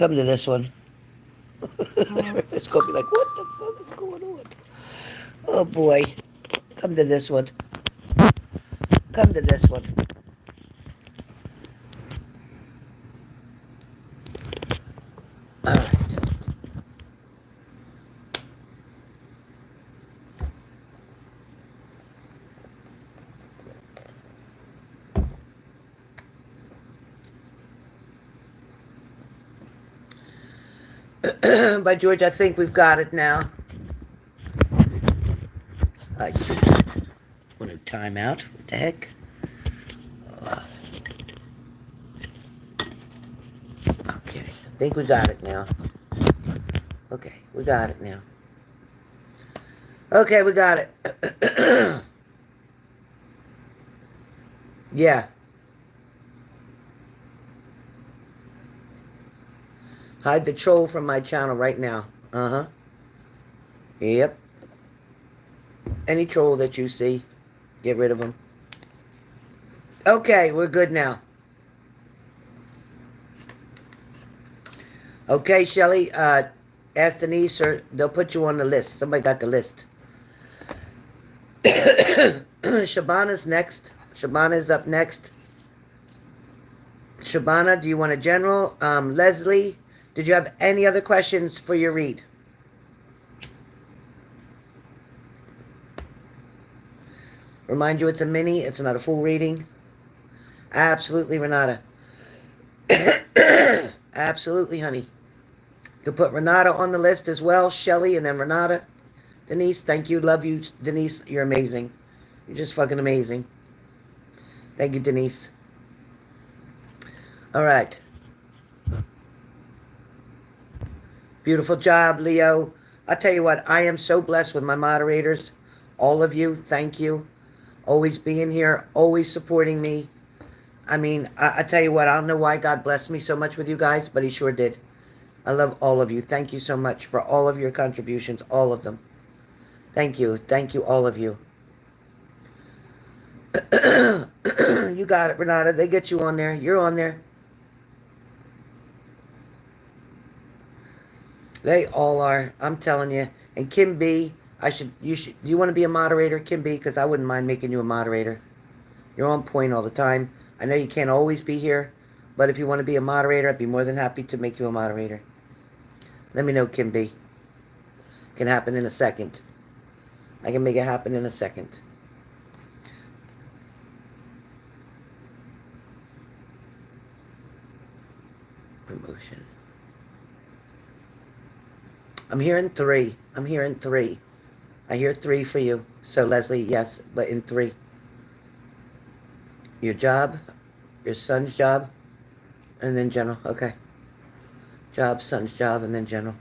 Come to this one. Uh, It's gonna be like, what the fuck is going on? Oh boy. Come to this one. Come to this one. All right. By George, I think we've got it now. Shoot. Want to time out? What the heck? Okay, I think we got it now. Okay, we got it now. Okay, we got it. Yeah. Hide the troll from my channel right now. Uh-huh. Yep. Any troll that you see, get rid of them. Okay, we're good now. Okay, Shelly, ask Denise or they'll put you on the list. Somebody got the list. Shabana's next. Shabana's up next. Shabana, do you want a general? Leslie, did you have any other questions for your read? Remind you, it's a mini. It's not a full reading. Absolutely, Ranada. Absolutely, honey. You can put Ranada on the list as well. Shelly and then Ranada. Denise, thank you. Love you, Denise. You're amazing. You're just fucking amazing. Thank you, Denise. All right. Beautiful job, Leo. I'll tell you what, I am so blessed with my moderators. All of you, thank you. Always being here, always supporting me. I mean, I tell you what, I don't know why God blessed me so much with you guys, but he sure did. I love all of you. Thank you so much for all of your contributions, all of them. Thank you. Thank you, all of you. You got it, Renata. They get you on there. You're on there. They all are. I'm telling you. And Kim B, do you want to be a moderator, Kim B? Because I wouldn't mind making you a moderator. You're on point all the time. I know you can't always be here, but if you want to be a moderator, I'd be more than happy to make you a moderator. Let me know, Kim B. Can happen in a second. I can make it happen in a second. Promotion. I'm hearing 3. I'm hearing 3. I hear 3 for you. So, Leslie, yes, but in 3. Your job, your son's job, and then general. Okay. Job, son's job, and then general.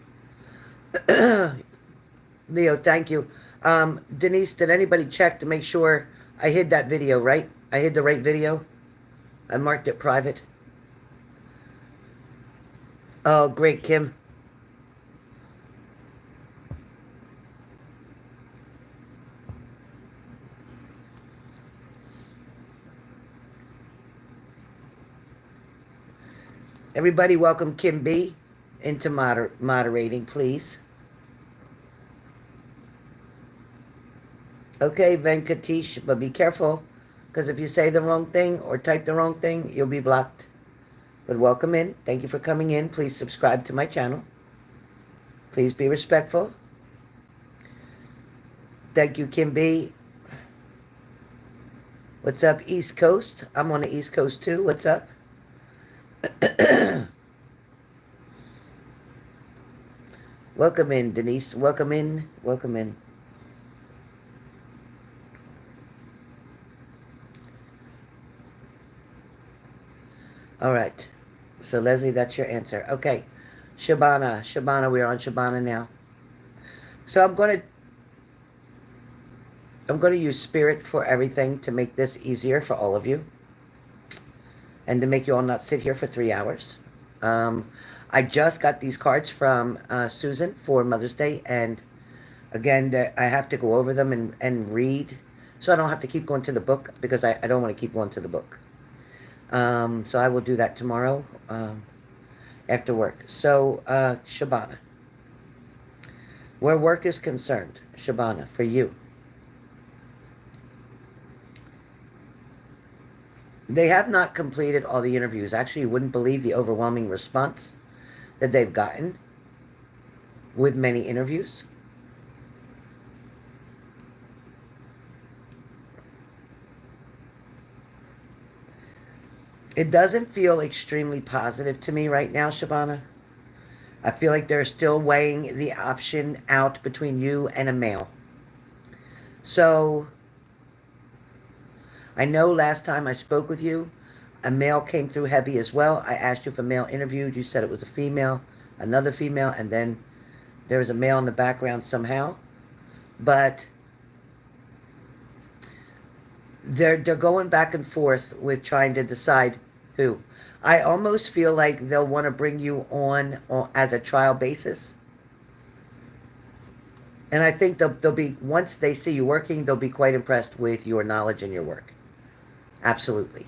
Leo, thank you. Denise, did anybody check to make sure I hid that video, right? I hid the right video. I marked it private. Oh, great, Kim. Everybody welcome Kim B into moderating, please. Okay, Venkatish, but be careful, because if you say the wrong thing or type the wrong thing, you'll be blocked. But welcome in. Thank you for coming in. Please subscribe to my channel. Please be respectful. Thank you, Kim B. What's up, East Coast? I'm on the East Coast, too. What's up? Welcome in, Denise. Welcome in. Welcome in. All right. So, Leslie, that's your answer. Okay. Shabana. Shabana, we're on Shabana now. So I'm going to use spirit for everything to make this easier for all of you. And to make you all not sit here for 3 hours. I just got these cards from Susan for Mother's Day. And again, I have to go over them and read. So I don't have to keep going to the book because I don't want to keep going to the book. So I will do that tomorrow. after work. So, Shabana, where work is concerned, Shabana, for you, they have not completed all the interviews. Actually, you wouldn't believe the overwhelming response that they've gotten with many interviews. It doesn't feel extremely positive to me right now, Shabana. I feel like they're still weighing the option out between you and a male. So, I know last time I spoke with you, a male came through heavy as well. I asked you if a male interviewed. You said it was a female, another female, and then there was a male in the background somehow. But they're going back and forth with trying to decide who. I almost feel like they'll want to bring you on as a trial basis. And I think they'll be, once they see you working, they'll be quite impressed with your knowledge and your work. Absolutely.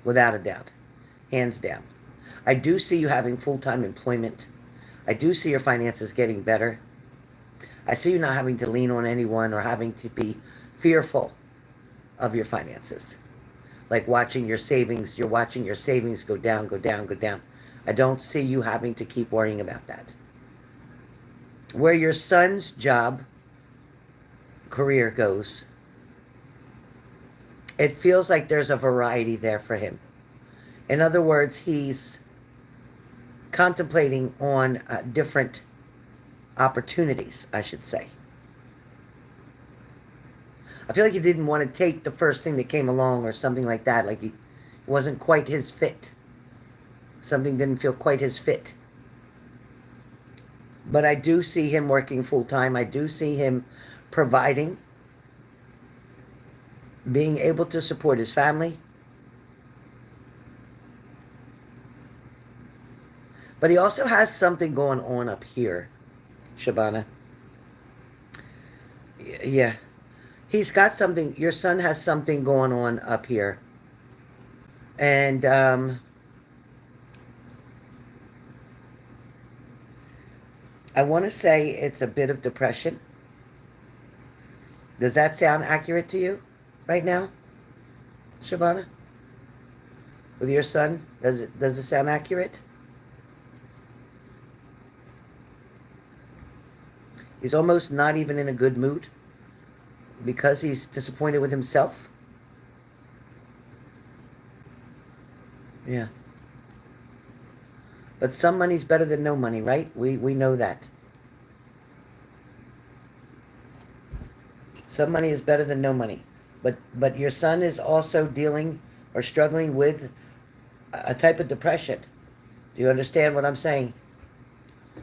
Without a doubt. Hands down. I do see you having full-time employment. I do see your finances getting better. I see you not having to lean on anyone or having to be fearful of your finances. Like watching your savings, you're watching your savings go down, go down, go down. I don't see you having to keep worrying about that. Where your son's job, career goes, it feels like there's a variety there for him. In other words, he's contemplating on different opportunities, I should say. I feel like he didn't want to take the first thing that came along or something like that. Like he wasn't quite his fit. Something didn't feel quite his fit. But I do see him working full time. I do see him providing, being able to support his family. But he also has something going on up here, Shabana. Yeah. He's got something, your son has something going on up here. And, I want to say it's a bit of depression. Does that sound accurate to you right now, Shabana? With your son, does it sound accurate? He's almost not even in a good mood because he's disappointed with himself. Yeah. But some money's better than no money, right? We know that. Some money is better than no money. But your son is also dealing or struggling with a type of depression. Do you understand what I'm saying? You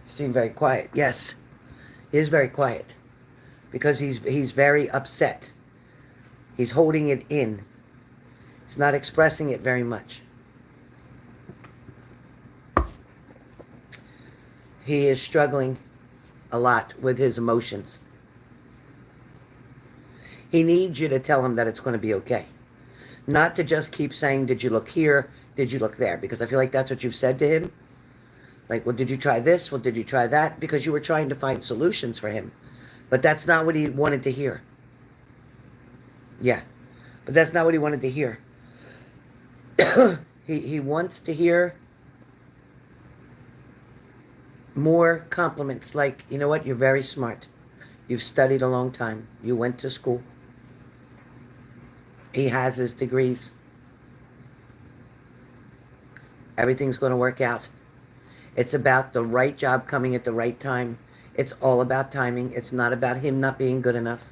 seem very quiet. Yes. He is very quiet. Because he's very upset. He's holding it in. He's not expressing it very much. He is struggling a lot with his emotions. He needs you to tell him that it's going to be okay. Not to just keep saying, did you look here? Did you look there? Because I feel like that's what you've said to him. Like, well, did you try this? Well, did you try that? Because you were trying to find solutions for him. But that's not what he wanted to hear. Yeah. But that's not what he wanted to hear. He wants to hear more compliments like, you know what, you're very smart. You've studied a long time. You went to school. He has his degrees. Everything's going to work out. It's about the right job coming at the right time. It's all about timing. It's not about him not being good enough.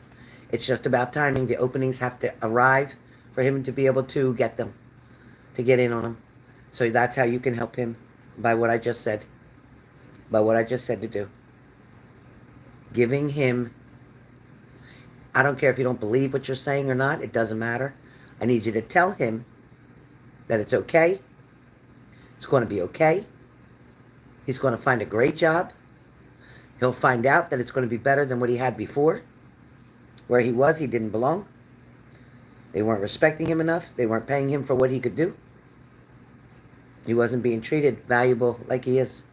It's just about timing. The openings have to arrive for him to be able to get them, to get in on them. So that's how you can help him, by what I just said. By what I just said to do. Giving him, I don't care if you don't believe what you're saying or not. It doesn't matter. I need you to tell him that it's okay. It's going to be okay. He's going to find a great job. He'll find out that it's going to be better than what he had before. Where he was, he didn't belong. They weren't respecting him enough. They weren't paying him for what he could do. He wasn't being treated valuable like he is.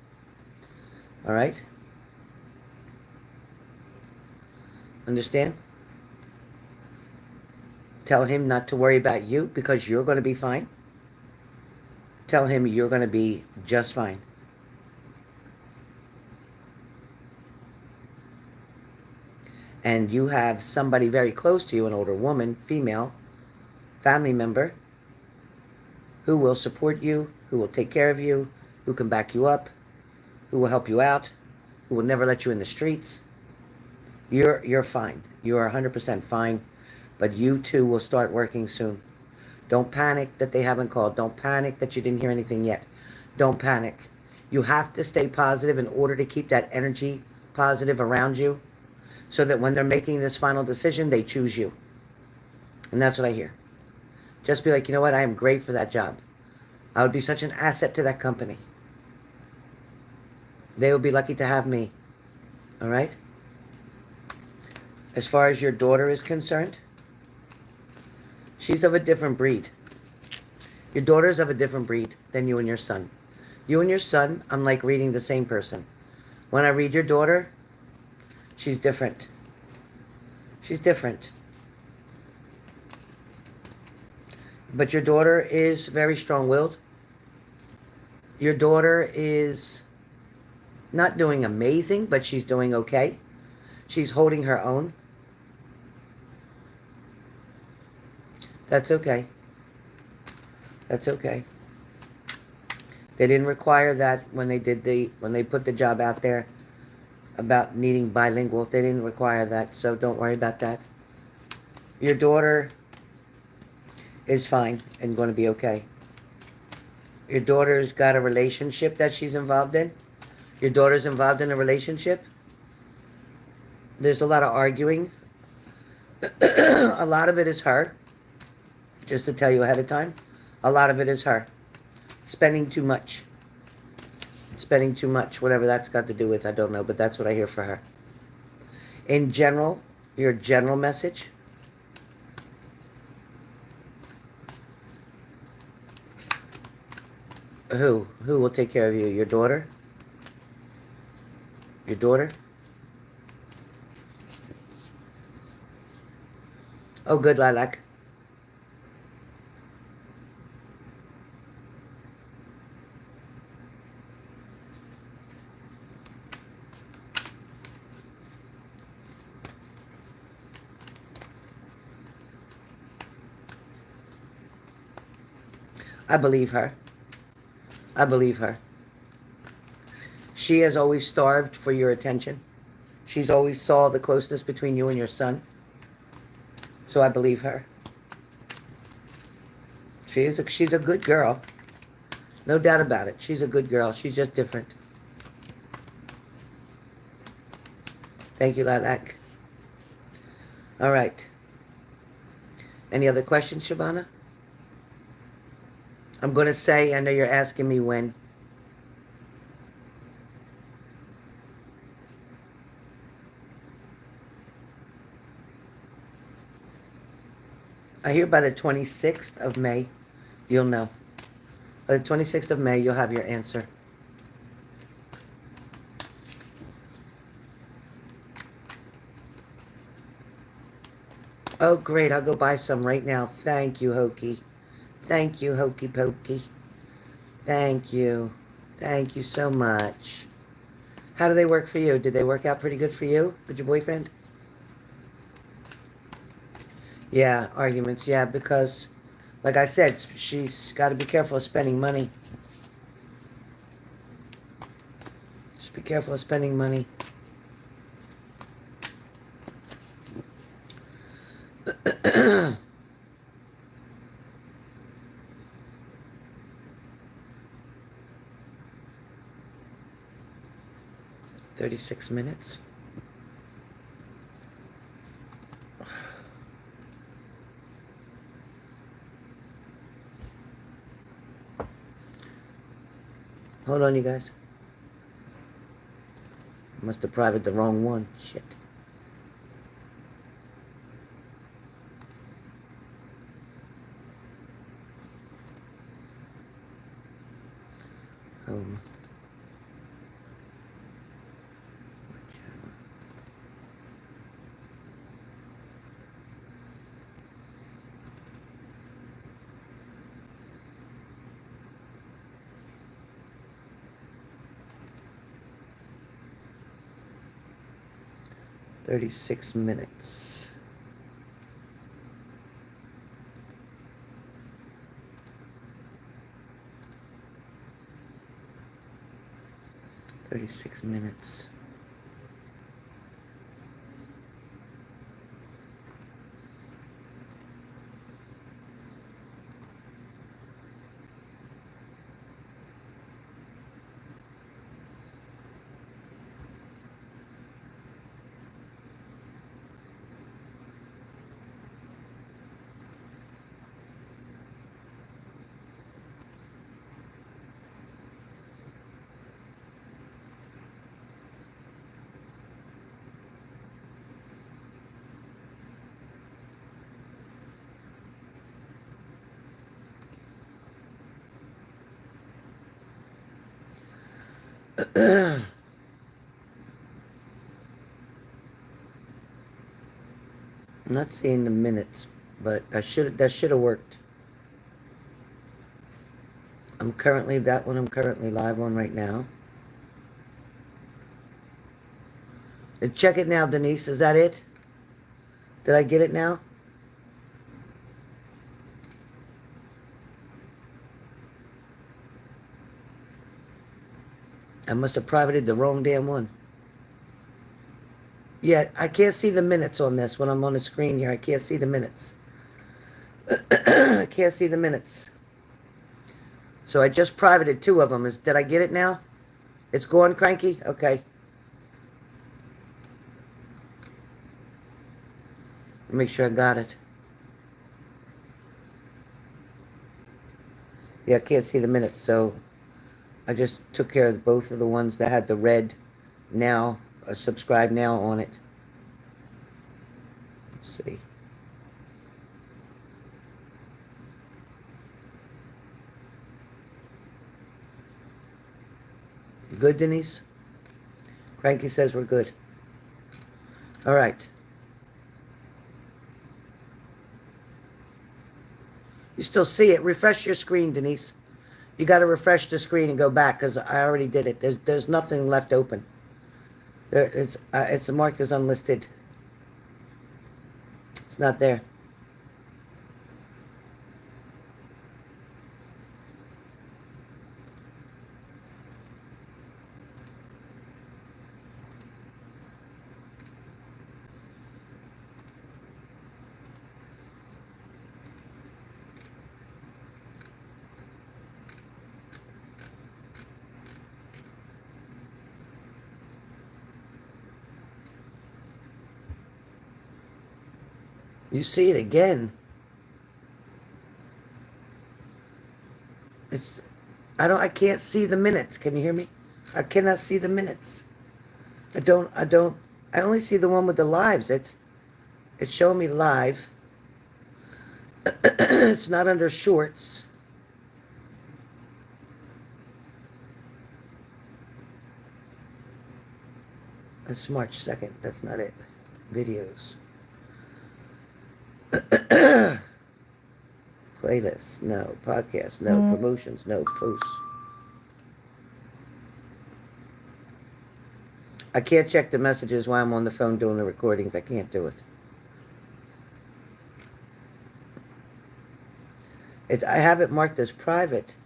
All right? Understand? Tell him not to worry about you because you're going to be fine. Tell him you're going to be just fine. And you have somebody very close to you, an older woman, female, family member, who will support you, who will take care of you, who can back you up, who will help you out, who will never let you in the streets. You're fine. You are 100% fine, but you too will start working soon. Don't panic that they haven't called. Don't panic that you didn't hear anything yet. Don't panic. You have to stay positive in order to keep that energy positive around you so that when they're making this final decision, they choose you. And that's what I hear. Just be like, you know what? I am great for that job. I would be such an asset to that company. They would be lucky to have me. All right? As far as your daughter is concerned, she's of a different breed. Your daughter's of a different breed than you and your son. You and your son, I'm like reading the same person. When I read your daughter, she's different. She's different. But your daughter is very strong-willed. Your daughter is not doing amazing, but she's doing okay. She's holding her own. That's okay. That's okay. They didn't require that when they put the job out there about needing bilingual. They didn't require that, so don't worry about that. Your daughter is fine and going to be okay. Your daughter's got a relationship that she's involved in. Your daughter's involved in a relationship. There's a lot of arguing. A lot of it is her. Just to tell you ahead of time, a lot of it is her. Spending too much. Spending too much. Whatever that's got to do with, I don't know, but that's what I hear for her. In general, your general message. Who? Who will take care of you? Your daughter? Your daughter? Oh, good, Lilac. I believe her. I believe her. She has always starved for your attention. She's always saw the closeness between you and your son. So I believe her. She's a good girl. No doubt about it. She's a good girl. She's just different. Thank you, Lilac. All right. Any other questions, Shabana? I'm going to say, I know you're asking me when. I hear by the 26th of May, you'll know. By the 26th of May, you'll have your answer. Oh, great. I'll go buy some right now. Thank you, Hokey. Thank you, Hokey Pokey. Thank you. Thank you so much. How do they work for you? Did they work out pretty good for you with your boyfriend? Yeah, arguments. Yeah, because, like I said, she's got to be careful of spending money. Just be careful of spending money. $36. Hold on, you guys. Must have private the wrong one. Shit. 36 minutes. Thirty-six minutes. I'm not seeing the minutes, but that should have worked. I'm currently live on right now. Check it now, Denise. Is that it? Did I get it now? I must have privated the wrong damn one. Yeah, I can't see the minutes on this when I'm on the screen here. I can't see the minutes. I can't see the minutes. So I just privated 2 of them. Did I get it now? It's going, Cranky? Okay. Make sure I got it. Yeah, I can't see the minutes, so I just took care of both of the ones that had the red now, subscribe now on it. Let's see. Good, Denise? Cranky says we're good. All right. You still see it. Refresh your screen, Denise. You got to refresh the screen and go back because I already did it. There's nothing left open. It's marked as unlisted. It's not there. You see it again. I can't see the minutes. Can you hear me? I cannot see the minutes. I only see the one with the lives. It's showing me live. It's not under shorts. That's March 2nd. That's not it. Videos. Playlists, no. Podcasts, no. Promotions, no. Posts. I can't check the messages while I'm on the phone doing the recordings. I can't do it. I have it marked as private.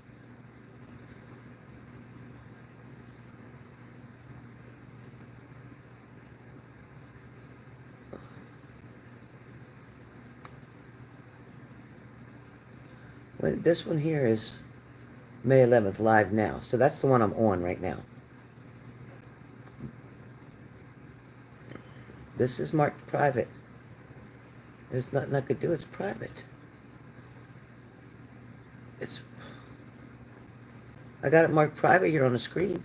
Well, this one here is May 11th, live now. So that's the one I'm on right now. This is marked private. There's nothing I could do. It's private. I got it marked private here on the screen.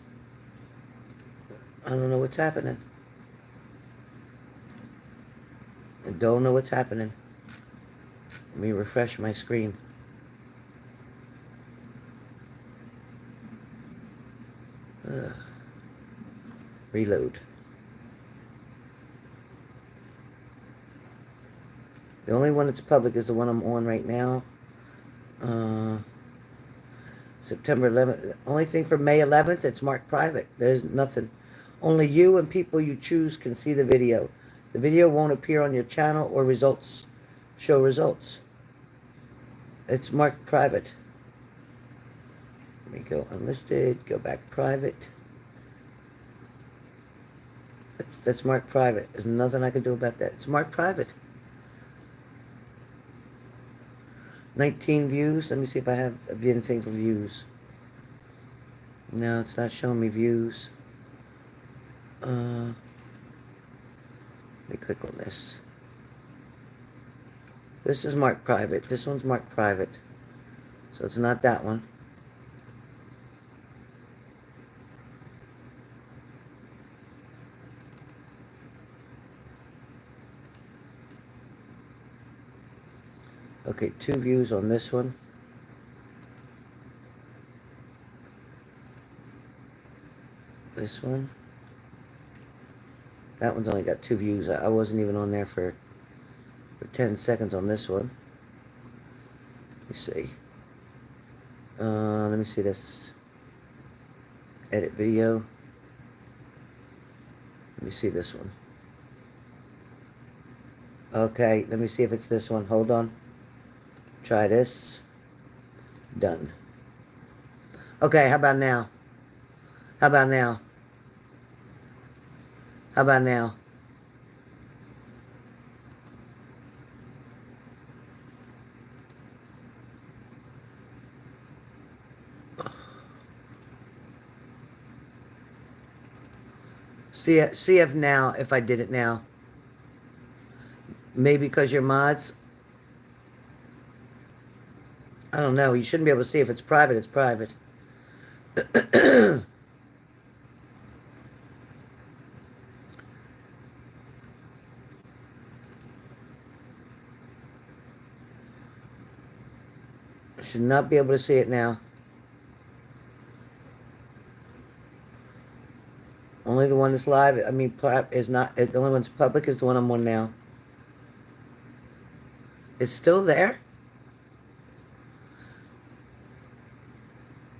I don't know what's happening. I don't know what's happening. Let me refresh my screen. Reload. The only one that's public is the one I'm on right now. September 11th. Only thing for May 11th, it's marked private. There's nothing. Only you and people you choose can see the video. The video won't appear on your channel or results. Show results. It's marked private. Let me go unlisted, go back private. That's marked private. There's nothing I can do about that. It's marked private. 19 views. Let me see if I have anything for views. No, it's not showing me views. Let me click on this. This is marked private. This one's marked private. So it's not that one. Okay, 2 views on this one. This one. That one's only got 2 views. I wasn't even on there for 10 seconds on this one. Let me see. Let me see this. Edit video. Let me see this one. Okay, let me see if it's this one. Hold on. Try this. Done. Okay, how about now? How about now? How about now? See if now, if I did it now. Maybe because you're mods. I don't know. You shouldn't be able to see if it's private. It's private. Should not be able to see it now. Only the one that's live, I mean, is not, the only one's public is the one I'm on now. It's still there?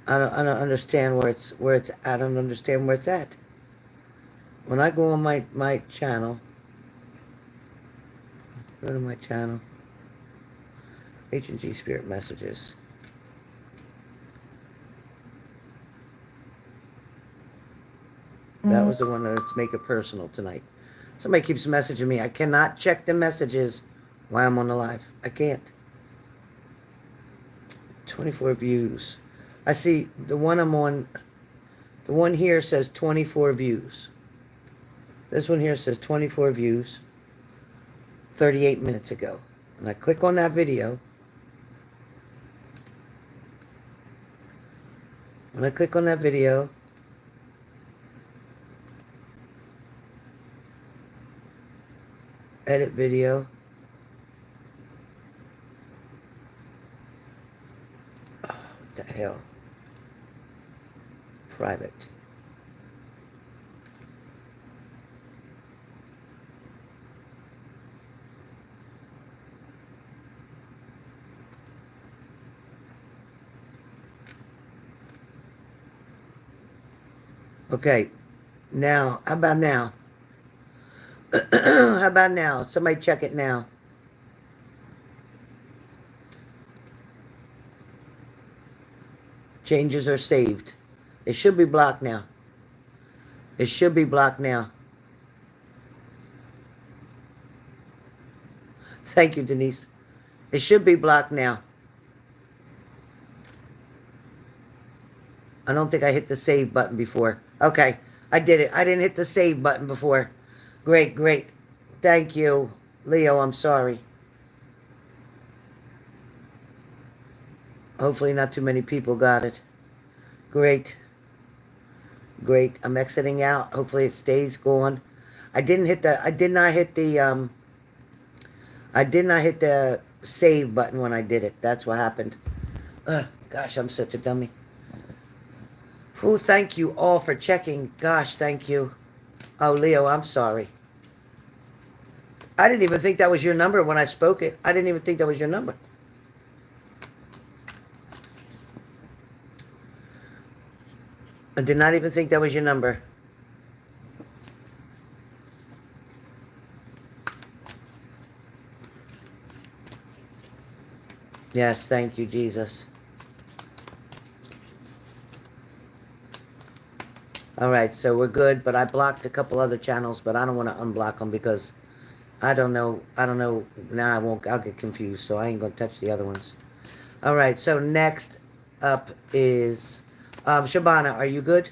I don't understand where it's I don't understand where it's at. When I go on my channel, go to my channel, H&G Spirit Messages. That was the one that's Make It Personal tonight. Somebody keeps messaging me. I cannot check the messages while I'm on the live. I can't. 24 views. I see the one I'm on, the one here says 24 views. This one here says 24 views 38 minutes ago. And I click on that video. When I click on that video, edit video. Oh, what the hell? Private. Okay, now, how about now? How about now? Somebody check it now. Changes are saved. It should be blocked now. It should be blocked now. Thank you, Denise. It should be blocked now. I don't think I hit the save button before. Okay, I did it. I didn't hit the save button before. Great, great. Thank you, Leo. I'm sorry. Hopefully not too many people got it. Great. Great. I'm exiting out. Hopefully it stays going. I did not hit the save button when I did it. That's what happened. Gosh, I'm such a dummy. Whew, thank you all for checking. Gosh, thank you. Oh, Leo, I'm sorry. I didn't even think that was your number when I spoke it. I didn't even think that was your number. I did not even think that was your number. Yes, thank you, Jesus. All right, so we're good, but I blocked a couple other channels, but I don't want to unblock them because I don't know. Now I'll get confused, so I ain't going to touch the other ones. All right, so next up is Shabana. Are you good?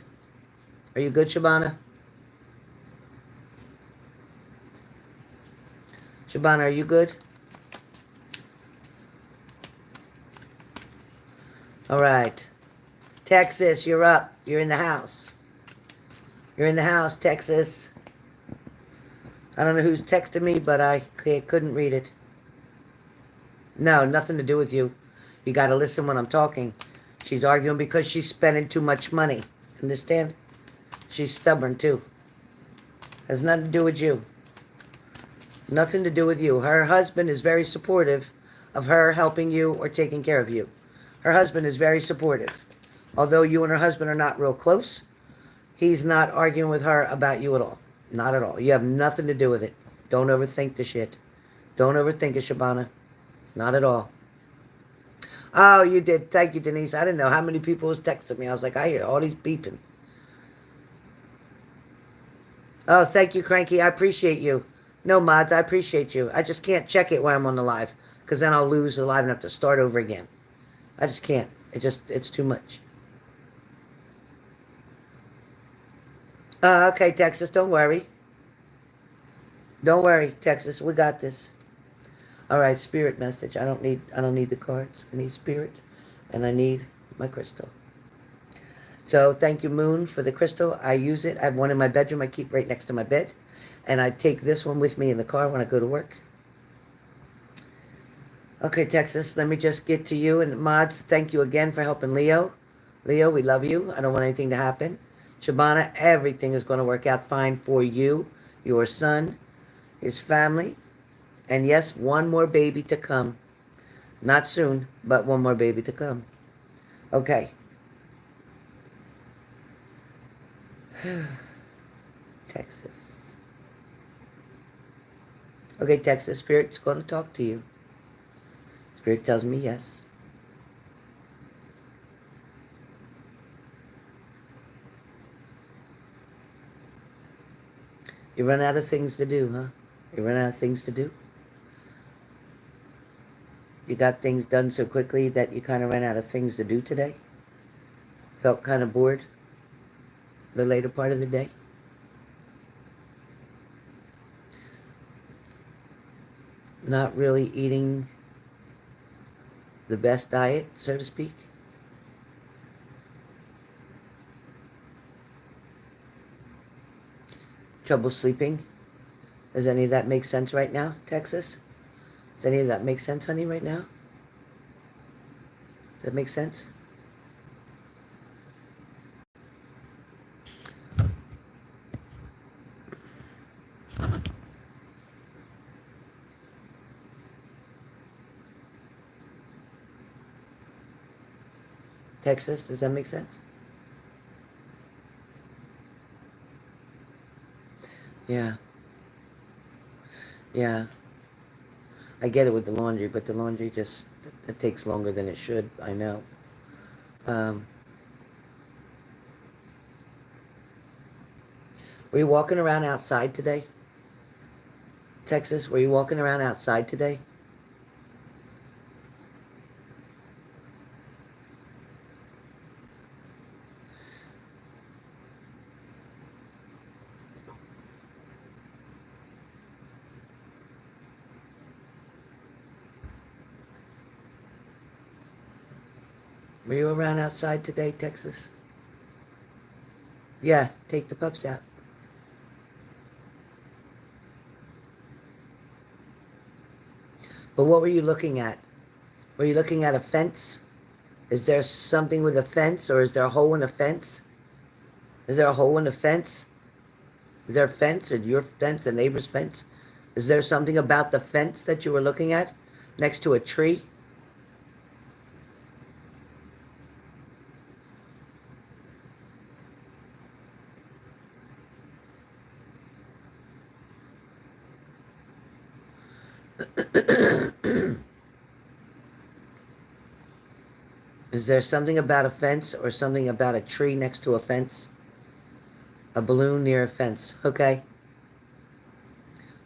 Are you good, Shabana? Shabana, are you good? All right. Texas, you're up. You're in the house. You're in the house, Texas. I don't know who's texting me, but I couldn't read it. No, nothing to do with you. You got to listen when I'm talking. She's arguing because she's spending too much money. Understand? She's stubborn, too. Has nothing to do with you. Nothing to do with you. Her husband is very supportive of her helping you or taking care of you. Her husband is very supportive. Although you and her husband are not real close, he's not arguing with her about you at all. Not at all. You have nothing to do with it. Don't overthink the shit. Don't overthink it, Shabana. Not at all. Oh, you did. Thank you, Denise. I didn't know how many people was texting me. I was like, I hear all these beeping. Oh, thank you, Cranky. I appreciate you. No, mods, I appreciate you. I just can't check it when I'm on the live because then I'll lose the live and have to start over again. I just can't. It's too much. Okay, Texas, don't worry. Don't worry, Texas, we got this. All right, spirit message. I don't need the cards. I need spirit, and I need my crystal. So thank you, Moon, for the crystal. I use it. I have one in my bedroom. I keep right next to my bed, and I take this one with me in the car when I go to work. Okay, Texas, let me just get to you. And mods, thank you again for helping Leo. Leo, we love you. I don't want anything to happen. Shabana, everything is going to work out fine for you, your son, his family, and yes, one more baby to come. Not soon, but one more baby to come. Okay. Texas. Okay, Texas, Spirit's going to talk to you. Spirit tells me yes. You run out of things to do, huh? You run out of things to do? You got things done so quickly that you kind of ran out of things to do today? Felt kind of bored the later part of the day? Not really eating the best diet, so to speak? Trouble sleeping? Does any of that make sense right now, Texas? Does any of that make sense, honey, right now? Does that make sense? Texas, does that make sense? Yeah. Yeah. I get it with the laundry, but the laundry just, it takes longer than it should, I know. Were you walking around outside today? Texas, were you walking around outside today? Were you around outside today, Texas? Yeah, take the pups out. But what were you looking at? Were you looking at a fence? Is there something with a fence, or is there a hole in a fence? Is there a hole in the fence? Is there a fence, or your fence, the neighbor's fence? Is there something about the fence that you were looking at next to a tree? Is there something about a fence or something about a tree next to a fence? A balloon near a fence. Okay.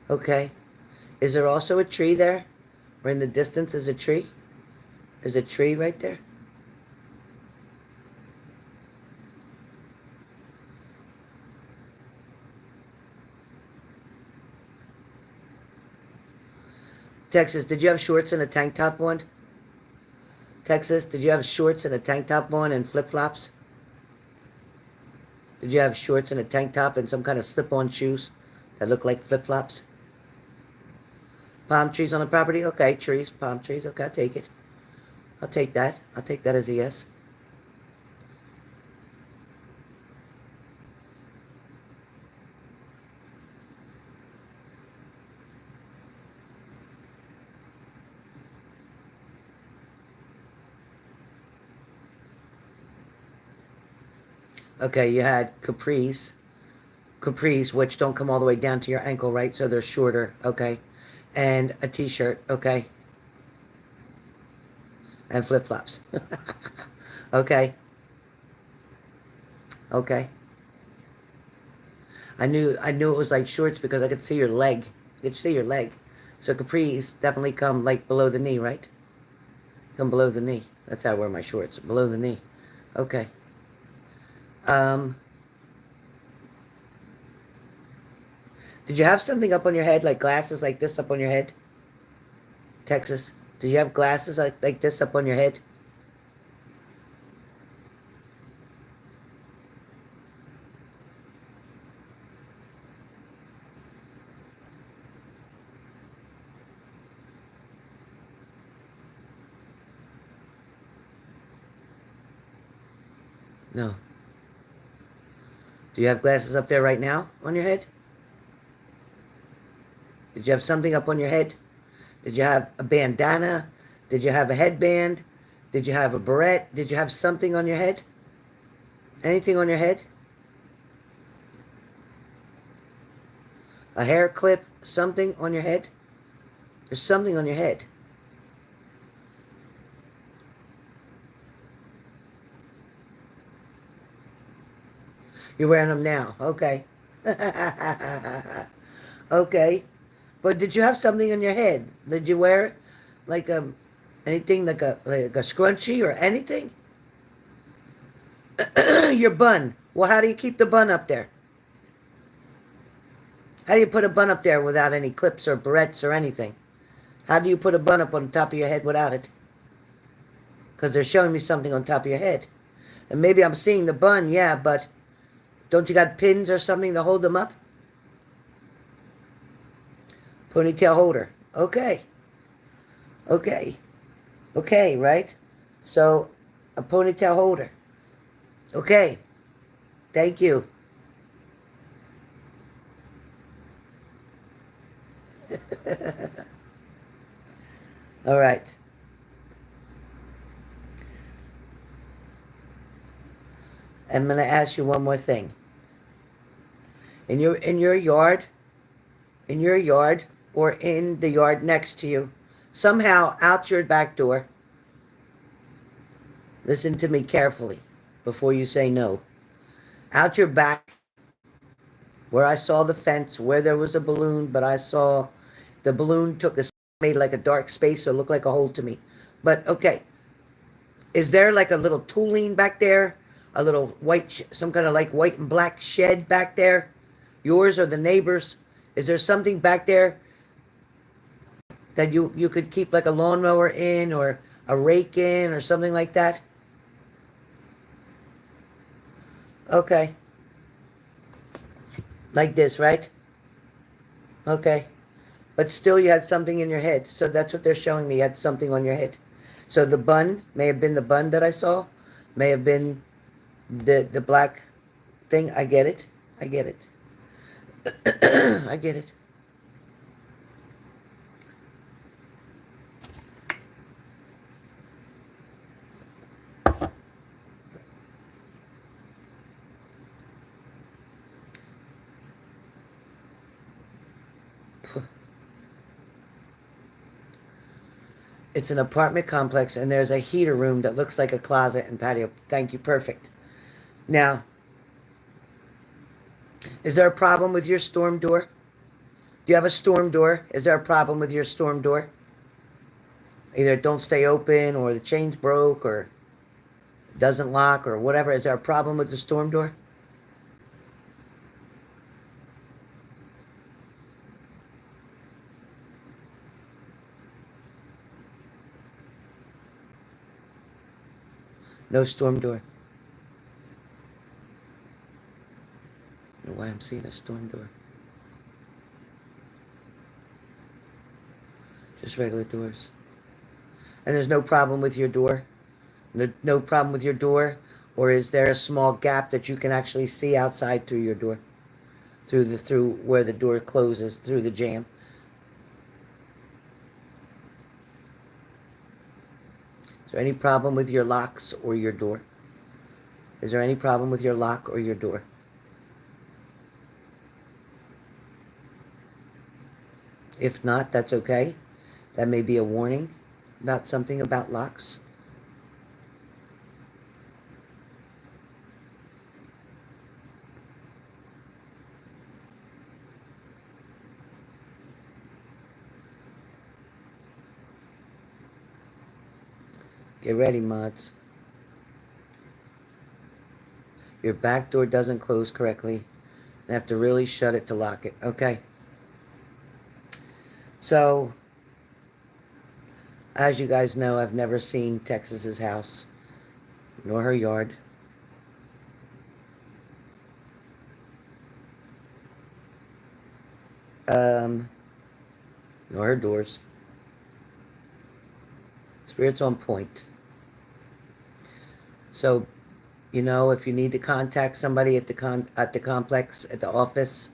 Okay. Is there also a tree there? Or in the distance is a tree? There's a tree right there? Texas, did you have shorts and a tank top on? Texas, did you have shorts and a tank top on and flip-flops? Did you have shorts and a tank top and some kind of slip-on shoes that look like flip-flops? Palm trees on the property? Okay, trees, palm trees. Okay, I'll take it. I'll take that. I'll take that as a yes. Okay, you had capris, which don't come all the way down to your ankle, right? So they're shorter, okay? And a t-shirt, okay? And flip-flops. Okay. Okay. I knew it was like shorts because I could see your leg. I could see your leg. So capris definitely come like below the knee, right? Come below the knee. That's how I wear my shorts. Below the knee. Okay. Did you have something up on your head, like glasses like this up on your head? Texas, did you have glasses like this up on your head? No. Do you have glasses up there right now on your head? Did you have something up on your head? Did you have a bandana? Did you have a headband? Did you have a beret? Did you have something on your head? Anything on your head? A hair clip? Something on your head? There's something on your head. You're wearing them now. Okay. Okay. But did you have something on your head? Did you wear it? Like anything like a scrunchie or anything? Your bun. Well, how do you keep the bun up there? How do you put a bun up there without any clips or barrettes or anything? How do you put a bun up on top of your head without it? Because they're showing me something on top of your head. And maybe I'm seeing the bun, yeah, but don't you got pins or something to hold them up? Ponytail holder. Okay. Okay. Okay, right? So, a ponytail holder. Okay. Thank you. All right. I'm going to ask you one more thing. In your yard, or in the yard next to you, somehow out your back door, listen to me carefully before you say no. Out your back, where I saw the fence, where there was a balloon, but I saw the balloon made like a dark space, so it looked like a hole to me. But okay, is there like a little tooling back there? A little white, some kind of like white and black shed back there? Yours or the neighbor's? Is there something back there that you could keep like a lawnmower in or a rake in or something like that? Okay. Like this, right? Okay. But still you had something in your head. So that's what they're showing me. You had something on your head. So the bun may have been the bun that I saw. May have been the black thing. I get it. I get it. I get it. It's an apartment complex, and there's a heater room that looks like a closet and patio. Thank you. Perfect. Now, is there a problem with your storm door? Do you have a storm door? Is there a problem with your storm door? Either it don't stay open, or the chain's broke, or doesn't lock, or whatever. Is there a problem with the storm door? No storm door. I don't know why I'm seeing a storm door. Just regular doors. And there's no problem with your door? No problem with your door? Or is there a small gap that you can actually see outside through your door? Through where the door closes, through the jamb? Is there any problem with your locks or your door? Is there any problem with your lock or your door? If not, that's okay. That may be a warning about something about locks. Get ready, mods. Your back door doesn't close correctly. You have to really shut it to lock it. Okay. So, as you guys know, I've never seen Texas's house, nor her yard. Nor her doors. Spirit's on point. So, you know, if you need to contact somebody at the complex, at the office,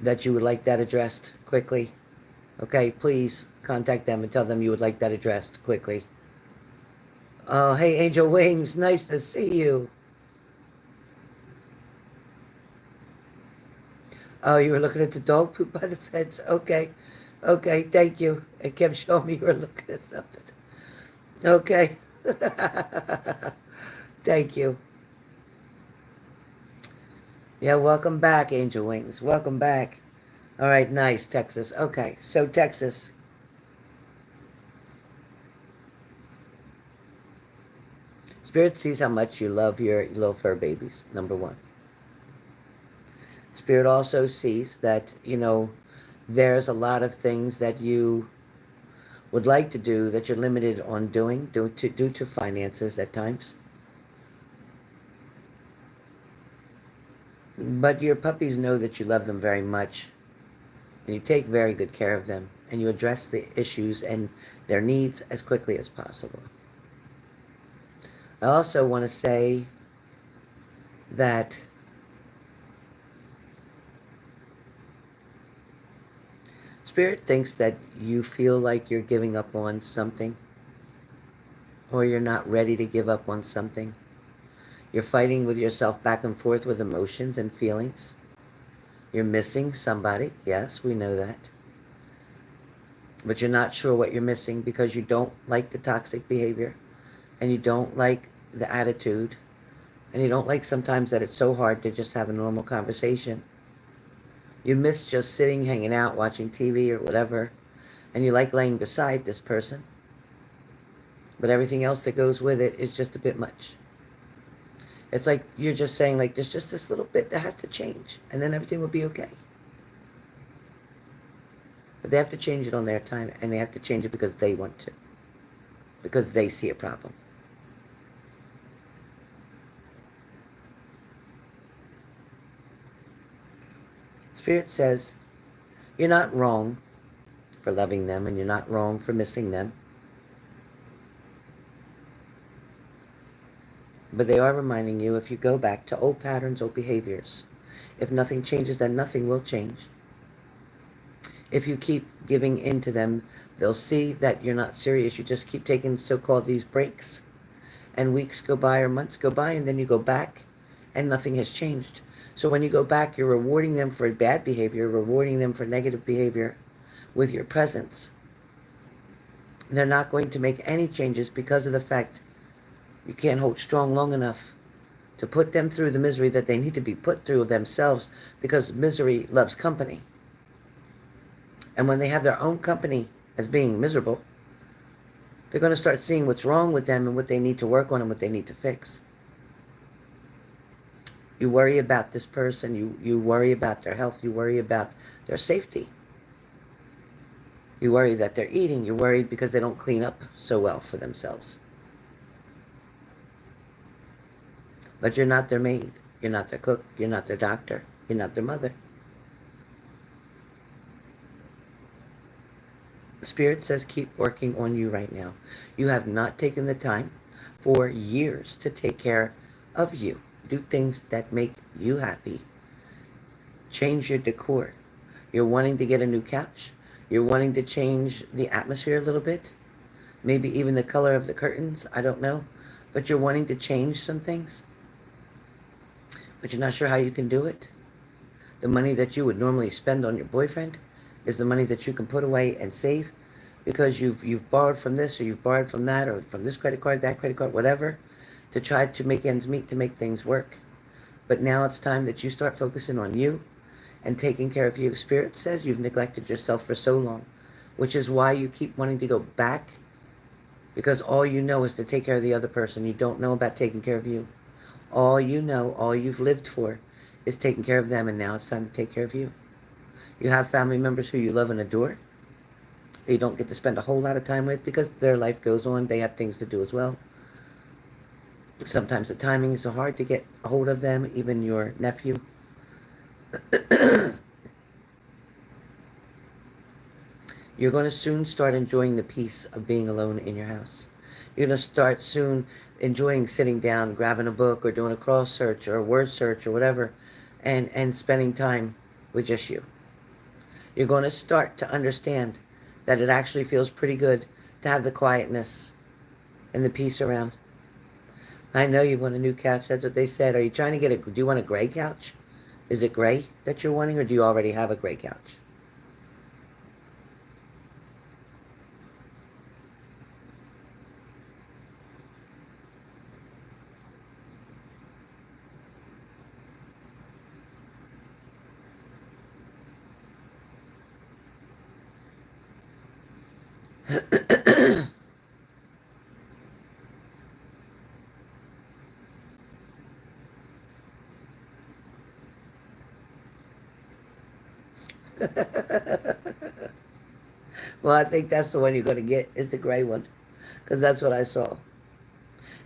that you would like that addressed quickly, okay, please contact them and tell them you would like that addressed quickly. Oh, hey, Angel Wings, nice to see you. Oh, you were looking at the dog poop by the fence. Okay. Okay, thank you. It kept showing me you were looking at something. Okay. Thank you. Yeah, welcome back, Angel Wings. Welcome back. All right, nice, Texas. Okay, so Texas. Spirit sees how much you love your little fur babies, number one. Spirit also sees that, you know, there's a lot of things that you would like to do that you're limited on doing due to finances at times. But your puppies know that you love them very much, and you take very good care of them, and you address the issues and their needs as quickly as possible. I also want to say that Spirit thinks that you feel like you're giving up on something, or you're not ready to give up on something. You're fighting with yourself back and forth with emotions and feelings. You're missing somebody. Yes, we know that. But you're not sure what you're missing because you don't like the toxic behavior, and you don't like the attitude, and you don't like sometimes that it's so hard to just have a normal conversation. You miss just sitting, hanging out, watching TV or whatever, and you like laying beside this person. But everything else that goes with it is just a bit much. It's like you're just saying, like, there's just this little bit that has to change, and then everything will be okay. But they have to change it on their time, and they have to change it because they want to. Because they see a problem. Spirit says, you're not wrong for loving them, and you're not wrong for missing them. But they are reminding you, if you go back to old patterns, old behaviors, if nothing changes, then nothing will change. If you keep giving in to them, they'll see that you're not serious. You just keep taking so-called these breaks, and weeks go by or months go by, and then you go back and nothing has changed. So when you go back, you're rewarding them for bad behavior, rewarding them for negative behavior with your presence. They're not going to make any changes because of the fact you can't hold strong long enough to put them through the misery that they need to be put through themselves, because misery loves company. And when they have their own company as being miserable, they're going to start seeing what's wrong with them and what they need to work on and what they need to fix. You worry about this person. You worry about their health. You worry about their safety. You worry that they're eating. You're worried because they don't clean up so well for themselves. But you're not their maid. You're not their cook. You're not their doctor. You're not their mother. Spirit says keep working on you right now. You have not taken the time for years to take care of you. Do things that make you happy. Change your decor. You're wanting to get a new couch. You're wanting to change the atmosphere a little bit. Maybe even the color of the curtains. I don't know. But you're wanting to change some things. But you're not sure how you can do it. The money that you would normally spend on your boyfriend is the money that you can put away and save, because you've borrowed from this, or you've borrowed from that, or from this credit card, that credit card, whatever, to try to make ends meet, to make things work. But now it's time that you start focusing on you and taking care of you. Spirit says you've neglected yourself for so long, which is why you keep wanting to go back, because all you know is to take care of the other person. You don't know about taking care of you. All you know, all you've lived for, is taking care of them, and now it's time to take care of you. You have family members who you love and adore, you don't get to spend a whole lot of time with because their life goes on. They have things to do as well. Sometimes the timing is so hard to get a hold of them, even your nephew. You're going to soon start enjoying the peace of being alone in your house. You're going to start soon enjoying sitting down, grabbing a book, or doing a cross search or a word search or whatever, and spending time with just you. You're going to start to understand that it actually feels pretty good to have the quietness and the peace around. I know you want a new couch. That's what they said. Are you trying to get do you want a gray couch? Is it gray that you're wanting, or do you already have a gray couch? Well, I think that's the one you're going to get, is the gray one, because that's what I saw.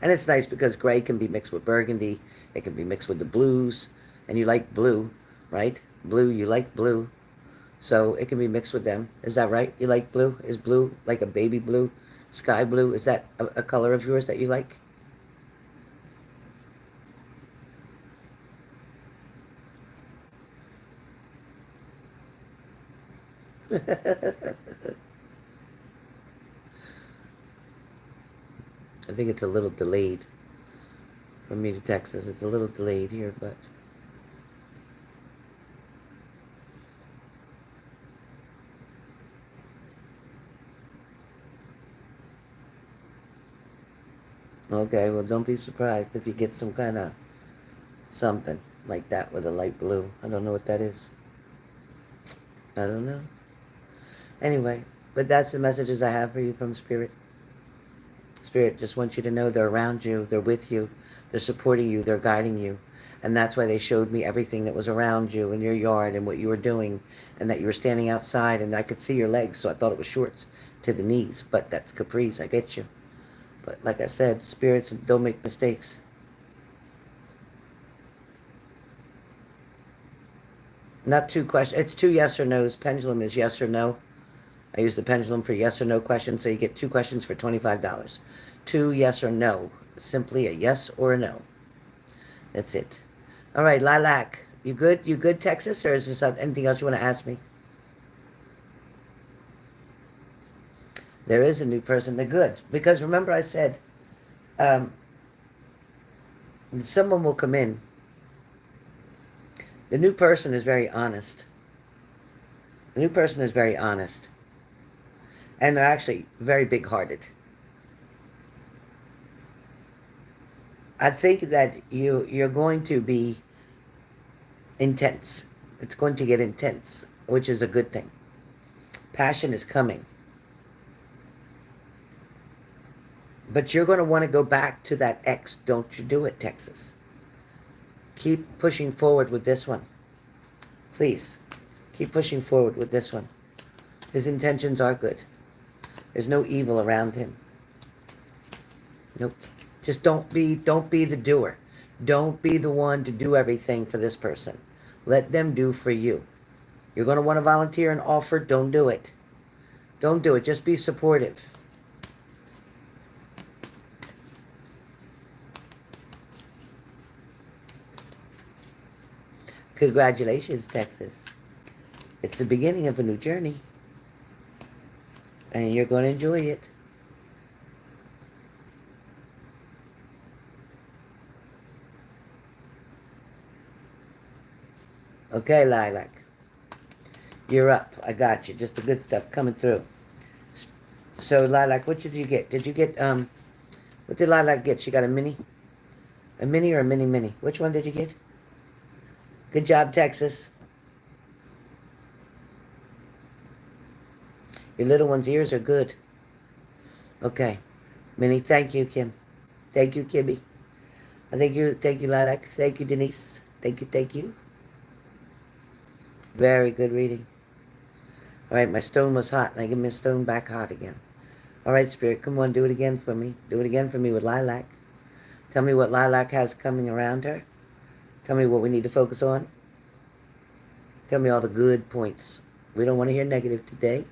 And it's nice because gray can be mixed with burgundy. It can be mixed with the blues. And you like blue, right? Blue, you like blue. So it can be mixed with them. Is that right? You like blue? Is blue like a baby blue? Sky blue? Is that a color of yours that you like? I think it's a little delayed for me to text us. It's a little delayed here, but... Okay, well, don't be surprised if you get some kind of something like that with a light blue. I don't know what that is. I don't know. Anyway, but that's the messages I have for you from Spirit. Spirit just wants you to know they're around you, they're with you, they're supporting you, they're guiding you. And that's why they showed me everything that was around you in your yard and what you were doing, and that you were standing outside, and I could see your legs, so I thought it was shorts to the knees, but that's capris, I get you. But like I said, spirits don't make mistakes. Not two questions, it's two yes or no's. Pendulum is yes or no. I use the pendulum for yes or no questions, so you get two questions for $25. Two yes or no Simply a yes or a no. That's it. All right, Lilac. You good? You good, Texas? Or is there anything else you want to ask me? There is a new person. They're good. Because remember I said, um, someone will come in. The new person is very honest. The new person is very honest. And they're actually very big-hearted. I think that you're going to be intense. It's going to get intense, which is a good thing. Passion is coming. But you're going to want to go back to that ex. Don't you do it, Texas. Keep pushing forward with this one. Please, keep pushing forward with this one. His intentions are good. There's no evil around him. Nope. Just don't be the doer. Don't be the one to do everything for this person. Let them do for you. You're going to want to volunteer and offer. Don't do it. Don't do it. Just be supportive. Congratulations, Texas. It's the beginning of a new journey. And you're going to enjoy it. Okay, Lilac. You're up. I got you. Just the good stuff coming through. So, Lilac, what did you get? Did you get, what did Lilac get? She got a mini? A mini or a mini? Which one did you get? Good job, Texas. Your little one's ears are good. Okay. Mini, thank you, Kim. Thank you, Kimmy. Thank you, Lilac. Thank you, Denise. Thank you. Very good reading. All right, my stone was hot. Now give me a stone back hot again. All right, Spirit, come on, do it again for me. Do it again for me with Lilac. Tell me what Lilac has coming around her. Tell me what we need to focus on. Tell me all the good points. We don't want to hear negative today.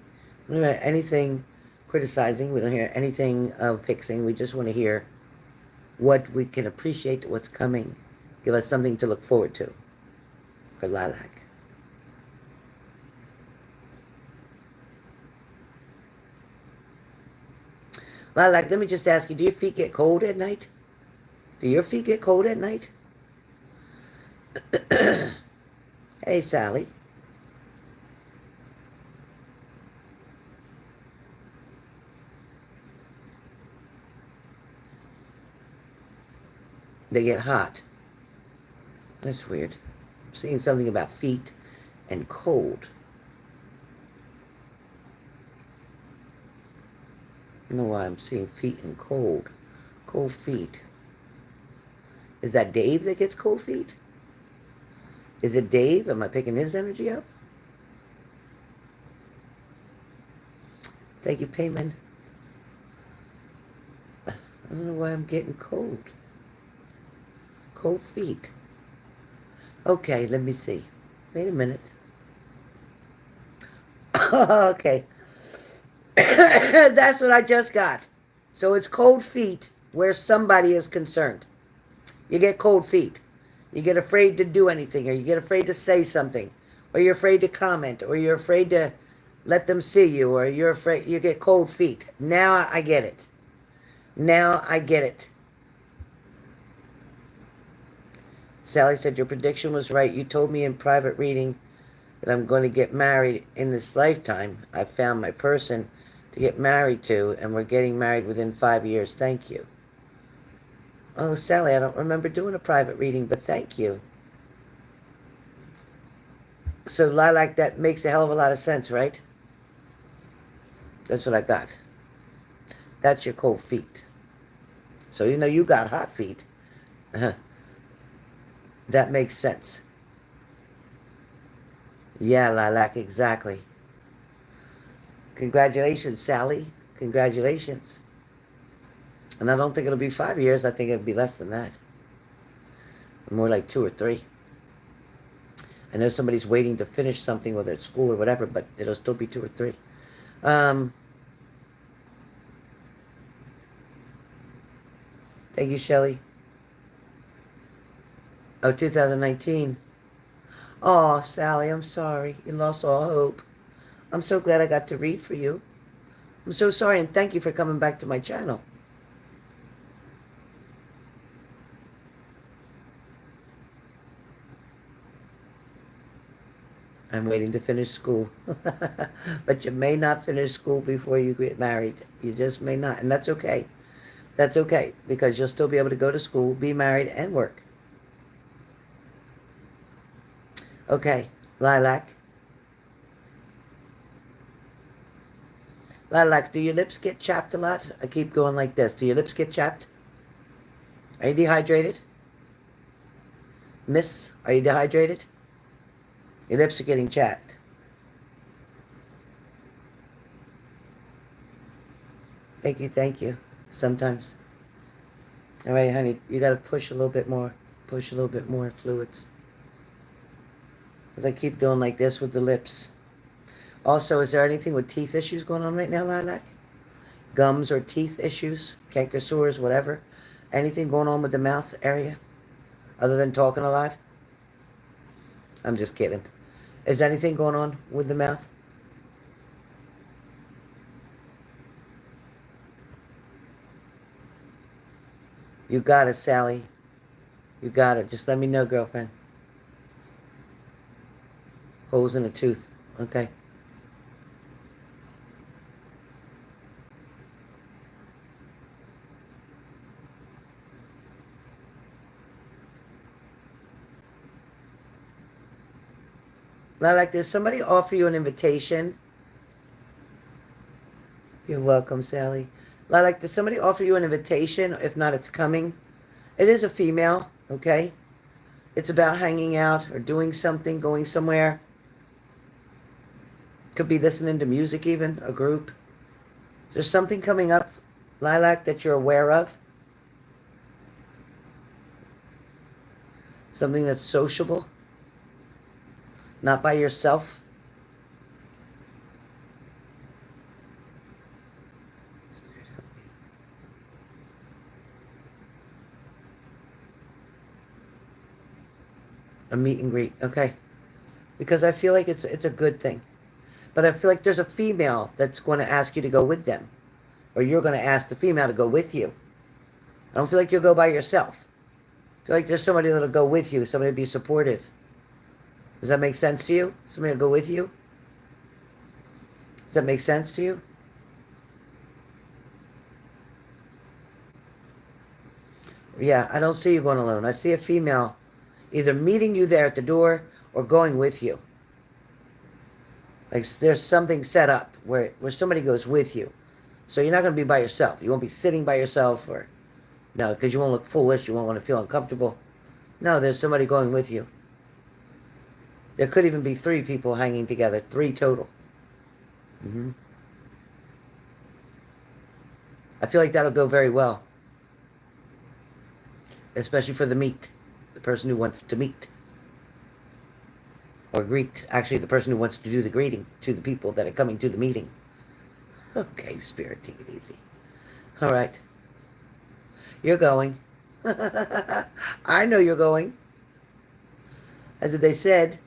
We don't hear anything criticizing. We don't hear anything of fixing. We just want to hear what we can appreciate, what's coming. Give us something to look forward to for Lilac. Lilac, let me just ask you, do your feet get cold at night? Do your feet get cold at night? Hey, Sally. They get hot. That's weird. I'm seeing something about feet and cold. I don't know why I'm seeing feet and cold. Cold feet. Is that Dave that gets cold feet? Is it Dave? Am I picking his energy up? Thank you, Payman. I don't know why I'm getting cold. Cold feet. Okay, let me see. Wait a minute. Okay. That's what I just got. So it's cold feet where somebody is concerned. You get cold feet. You get afraid to do anything, or you get afraid to say something, or you're afraid to comment, or you're afraid to let them see you, or you're afraid, you get cold feet. Now I get it. Now I get it. Sally said, your prediction was right. You told me in private reading that I'm going to get married in this lifetime. I found my person to get married to, and we're getting married within 5 years. Thank you. Oh, Sally, I don't remember doing a private reading, but thank you. So, Lilac, that makes a hell of a lot of sense, right? That's what I got. That's your cold feet. So, you know, you got hot feet. That makes sense. Yeah, Lilac, exactly. Congratulations, Sally. Congratulations. And I don't think it'll be 5 years. I think it'll be less than that. More like 2 or 3. I know somebody's waiting to finish something, whether it's school or whatever, but it'll still be 2 or 3. Thank you, Shelly. Oh, 2019. Oh, Sally, I'm sorry. You lost all hope. I'm so glad I got to read for you. I'm so sorry, and thank you for coming back to my channel. I'm waiting to finish school. But you may not finish school before you get married. You just may not. And that's okay. That's okay, because you'll still be able to go to school, be married, and work. Okay, Lilac. Lilac, do your lips get chapped a lot? I keep going like this. Do your lips get chapped? Are you dehydrated? Miss, are you dehydrated? Your lips are getting chapped. Thank you, thank you. Sometimes. All right, honey, you got to push a little bit more. Push a little bit more fluids. Because I keep doing like this with the lips. Also, is there anything with teeth issues going on right now, Lilac? Gums or teeth issues? Canker sores, whatever? Anything going on with the mouth area? Other than talking a lot? I'm just kidding. Is anything going on with the mouth? You got it, Sally. You got it. Just let me know, girlfriend. Holes in a tooth. Okay. Like, did somebody offer you an invitation? You're welcome, Sally. Like, did somebody offer you an invitation? If not, it's coming. It is a female, okay? It's about hanging out or doing something, going somewhere. Could be listening to music even, a group. Is there something coming up, Lilac, that you're aware of? Something that's sociable? Not by yourself? A meet and greet, okay. Because I feel like it's a good thing. But I feel like there's a female that's going to ask you to go with them. Or you're going to ask the female to go with you. I don't feel like you'll go by yourself. I feel like there's somebody that'll go with you, somebody to be supportive. Does that make sense to you? Somebody will go with you? Does that make sense to you? Yeah, I don't see you going alone. I see a female either meeting you there at the door or going with you. Like there's something set up where somebody goes with you. So you're not going to be by yourself. You won't be sitting by yourself or... No, because you won't look foolish. You won't want to feel uncomfortable. No, there's somebody going with you. There could even be 3 people hanging together. 3 total. I feel like that'll go very well. Especially for the meet. The person who wants to meet. Or greet. Actually, the person who wants to do the greeting to the people that are coming to the meeting. Okay, Spirit, take it easy. All right. You're going. I know you're going. As they said...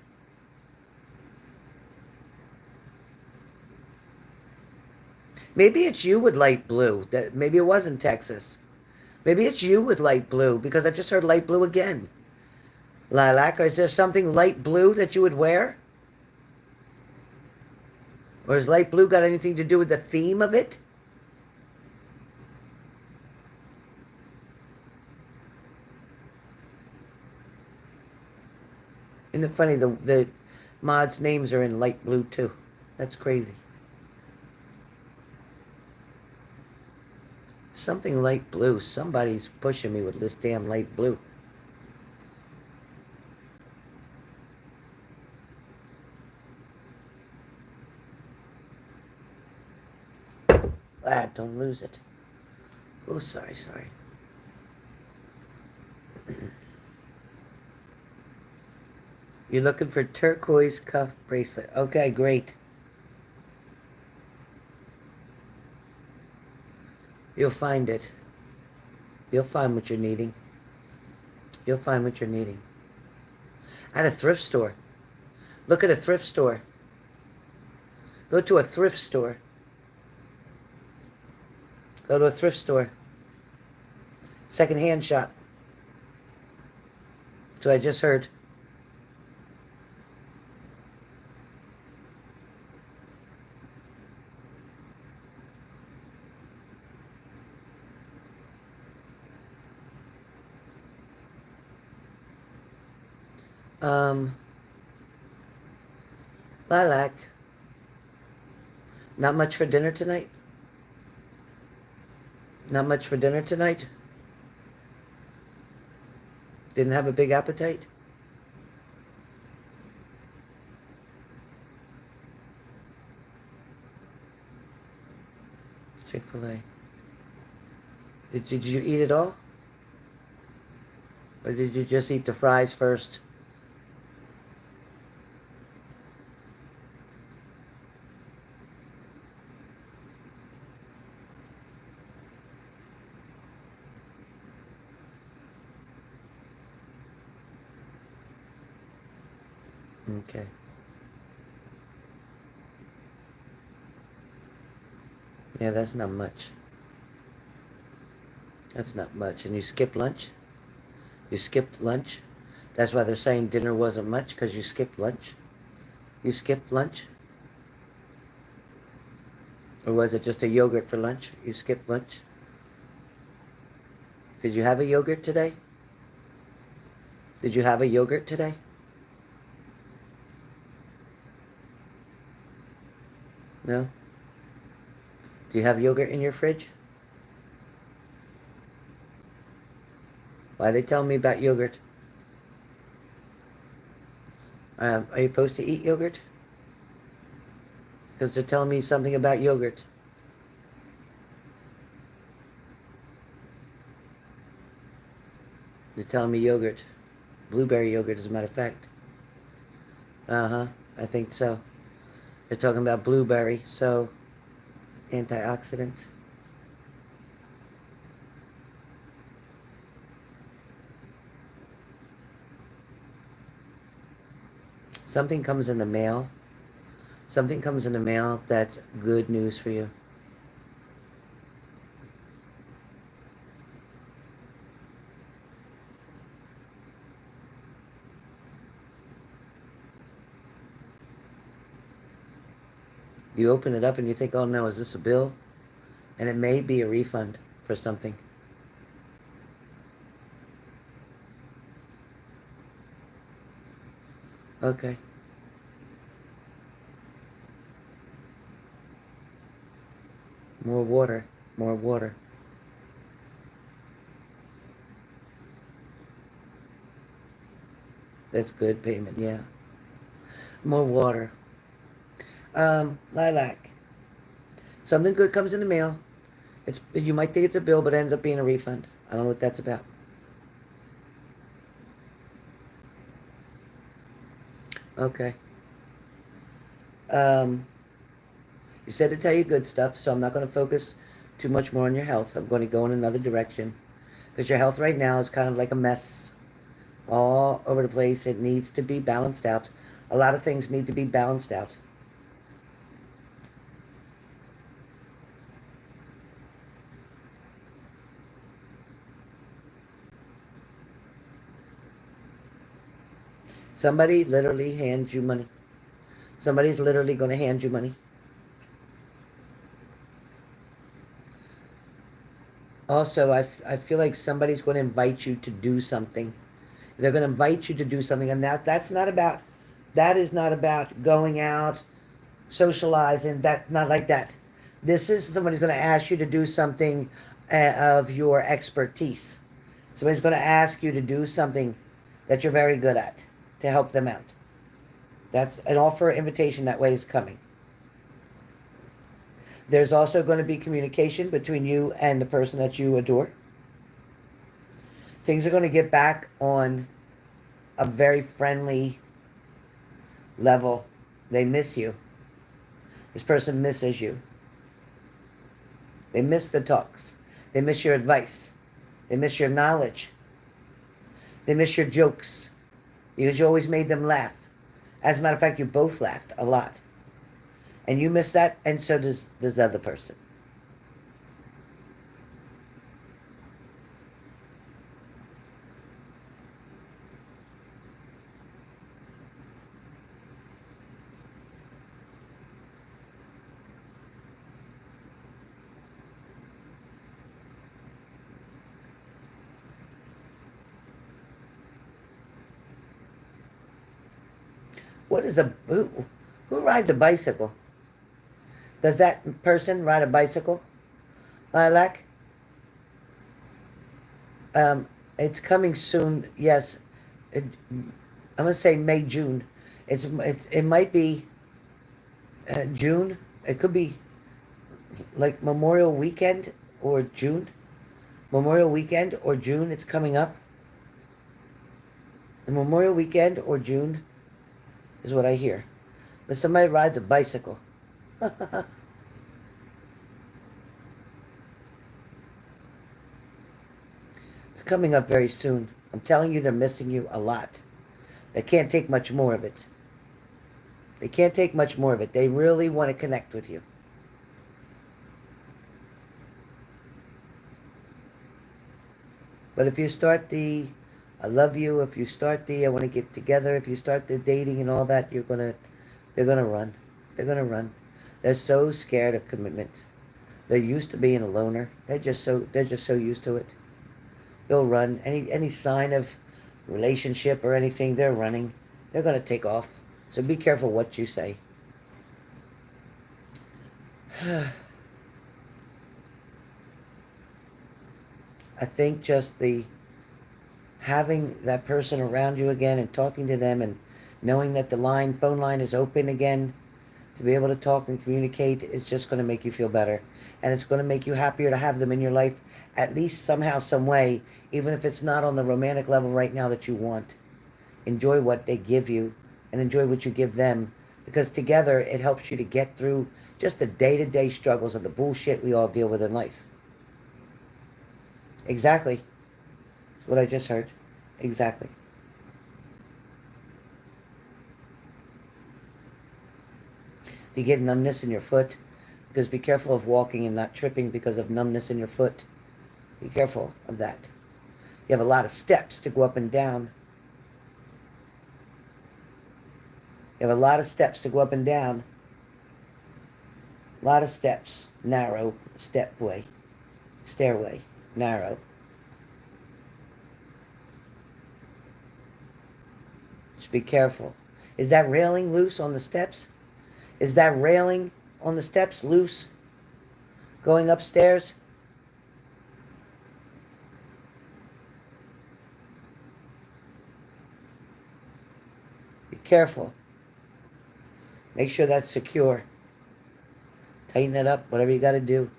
Maybe it's you with light blue. That maybe it wasn't Texas. Maybe it's you with light blue, because I just heard light blue again. Lilac, or is there something light blue that you would wear? Or has light blue got anything to do with the theme of it? Isn't it funny, the mods' names are in light blue too. That's crazy. Something light blue. Somebody's pushing me with this damn light blue. Ah, don't lose it. Oh, sorry. You're looking for turquoise cuff bracelet. Okay, great. You'll find it. You'll find what you're needing. You'll find what you're needing. At a thrift store. Look at a thrift store. Go to a thrift store. Go to a thrift store. Second-hand shop. That's what I just heard. Lilac. Not much for dinner tonight? Not much for dinner tonight? Didn't have a big appetite? Chick-fil-A. Did you eat it all? Or did you just eat the fries first? Okay. Yeah, that's not much. That's not much. And you skipped lunch? You skipped lunch? That's why they're saying dinner wasn't much, because you skipped lunch? You skipped lunch? Or was it just a yogurt for lunch? You skipped lunch? Did you have a yogurt today? Did you have a yogurt today? No? Do you have yogurt in your fridge? Why are they telling me about yogurt? Are you supposed to eat yogurt? Because they're telling me something about yogurt. They're telling me yogurt. Blueberry yogurt, as a matter of fact. Uh-huh, I think so. They're talking about blueberry, so antioxidants. Something comes in the mail. Something comes in the mail that's good news for you. You open it up and you think, oh no, is this a bill? And it may be a refund for something. Okay. More water. More water. That's good payment, yeah. More water. Lilac. Something good comes in the mail. You might think it's a bill, but it ends up being a refund. I don't know what that's about. Okay. You said to tell you good stuff, so I'm not going to focus too much more on your health. I'm going to go in another direction. Because your health right now is kind of like a mess. All over the place. It needs to be balanced out. A lot of things need to be balanced out. Somebody literally hands you money. Somebody's literally going to hand you money. Also, I feel like somebody's going to invite you to do something. They're going to invite you to do something. And that is not about going out, socializing, not like that. This is somebody's going to ask you to do something of your expertise. Somebody's going to ask you to do something that you're very good at to help them out. That's an offer, invitation that way is coming. There's also going to be communication between you and the person that you adore. Things are going to get back on a very friendly level. They miss you. This person misses you. They miss the talks. They miss your advice. They miss your knowledge. They miss your jokes because you always made them laugh. As a matter of fact, you both laughed a lot. And you miss that, and so does the other person. What is who rides a bicycle? Does that person ride a bicycle? Lilac? It's coming soon. Yes, I'm gonna say May, June. It might be June. It could be like Memorial Weekend or June. Memorial Weekend or June. It's coming up. The Memorial Weekend or June is what I hear. But somebody rides a bicycle. It's coming up very soon. I'm telling you, they're missing you a lot. They can't take much more of it. They can't take much more of it. They really want to connect with you. But if you start the I love you, if you start the I want to get together, if you start the dating and all that, they're gonna run. They're gonna run. They're so scared of commitment. They're used to being a loner. They're just so used to it. They'll run. Any sign of relationship or anything, they're running. They're gonna take off. So be careful what you say. I think just the having that person around you again and talking to them and knowing that the phone line is open again to be able to talk and communicate is just going to make you feel better. And it's going to make you happier to have them in your life at least somehow, some way, even if it's not on the romantic level right now that you want. Enjoy what they give you and enjoy what you give them, because together it helps you to get through just the day-to-day struggles of the bullshit we all deal with in life. Exactly. That's what I just heard. Exactly. You get numbness in your foot, because be careful of walking and not tripping because of numbness in your foot. Be careful of that. You have a lot of steps to go up and down. You have a lot of steps to go up and down. A lot of steps. Narrow stepway. Stairway. Narrow. Just be careful. Is that railing loose on the steps? Is that railing on the steps loose? Going upstairs? Be careful. Make sure that's secure. Tighten it up, whatever you got to do.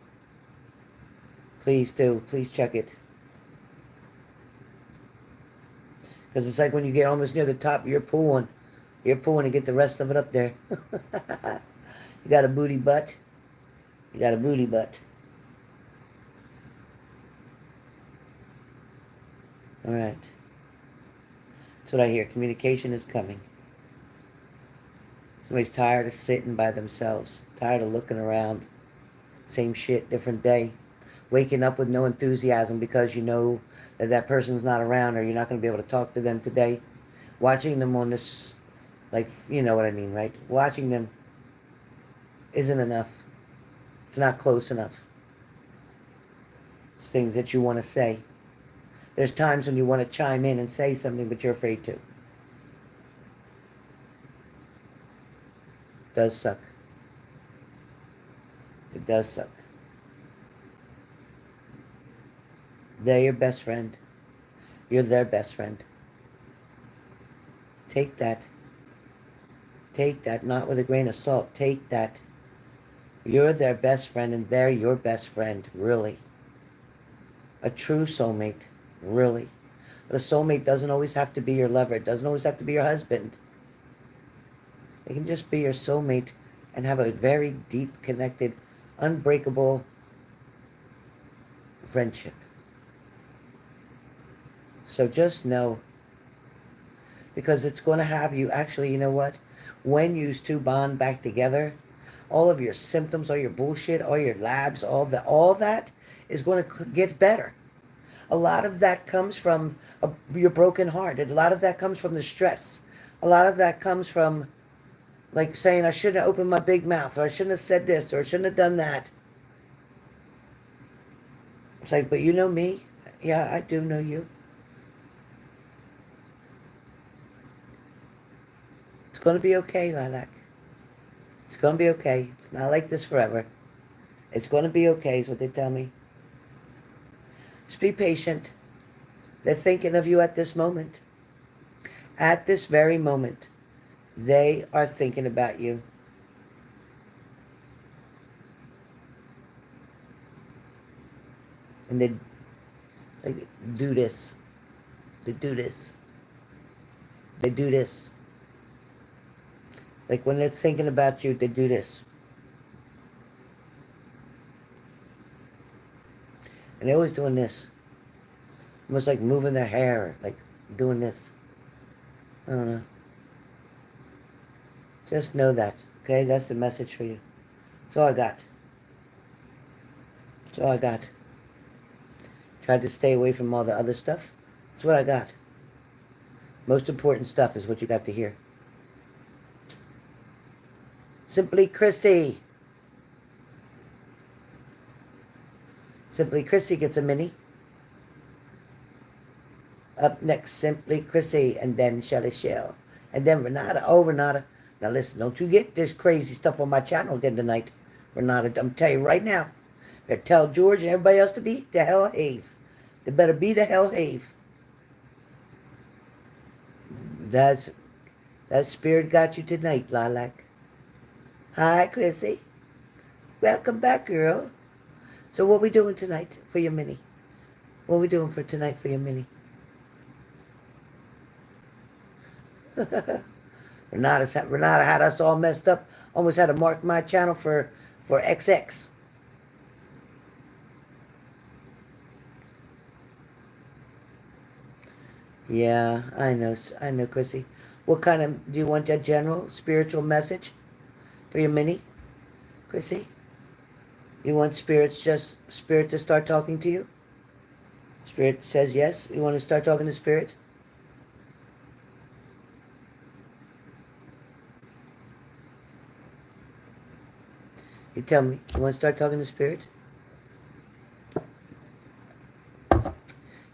Please do. Please check it. Because it's like when you get almost near the top, you're pulling to get the rest of it up there. You got a booty butt. You got a booty butt. All right. That's what I hear. Communication is coming. Somebody's tired of sitting by themselves. Tired of looking around. Same shit, different day. Waking up with no enthusiasm because you know that that person's not around or you're not going to be able to talk to them today. Watching them on this, like, you know what I mean, right? Watching them isn't enough. It's not close enough. It's things that you want to say. There's times when you want to chime in and say something, but you're afraid to. It does suck. It does suck. They're your best friend. You're their best friend. Take that. Take that, not with a grain of salt. Take that. You're their best friend and they're your best friend, really. A true soulmate, really. But a soulmate doesn't always have to be your lover. It doesn't always have to be your husband. It can just be your soulmate and have a very deep, connected, unbreakable friendship. So just know, because it's going to have you, actually, you know what? When you two bond back together, all of your symptoms, all your bullshit, all your labs, all that is going to get better. A lot of that comes from your broken heart. A lot of that comes from the stress. A lot of that comes from like saying I shouldn't have opened my big mouth, or I shouldn't have said this, or I shouldn't have done that. It's like, but you know me. Yeah, I do know you. It's going to be okay, Lilac. It's going to be okay. It's not like this forever. It's going to be okay is what they tell me. Just be patient. They're thinking of you at this moment. At this very moment, they are thinking about you. And they like, do this. They do this. They do this. Like when they're thinking about you, they do this. And they're always doing this. Almost like moving their hair, like doing this. I don't know. Just know that, okay? That's the message for you. That's all I got. That's all I got. Tried to stay away from all the other stuff. That's what I got. Most important stuff is what you got to hear. Simply Chrissy. Simply Chrissy gets a mini. Up next, Simply Chrissy, and then Shelly Shell. And then Ranada. Oh, Ranada. Now listen, don't you get this crazy stuff on my channel again tonight. Ranada, I'm telling you right now. Better tell George and everybody else to be the hell have. They better be the hell have. That spirit got you tonight, Lilac. Hi, Chrissy. Welcome back, girl. So what we doing tonight for your mini? What we doing for tonight for your mini? Renata had us all messed up. Almost had to mark my channel for XX. Yeah, I know, Chrissy. What kind of, do you want a general spiritual message for your mini, Chrissy? You want spirit to start talking to you? Spirit says yes. You want to start talking to spirit? You tell me. You want to start talking to spirit?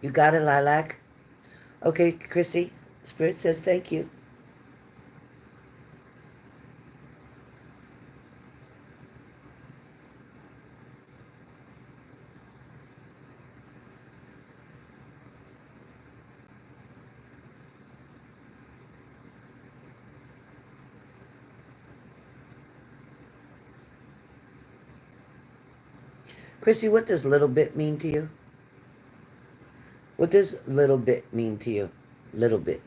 You got it, Lilac. Okay, Chrissy. Spirit says thank you. Chrissy, what does little bit mean to you? What does little bit mean to you? Little bit.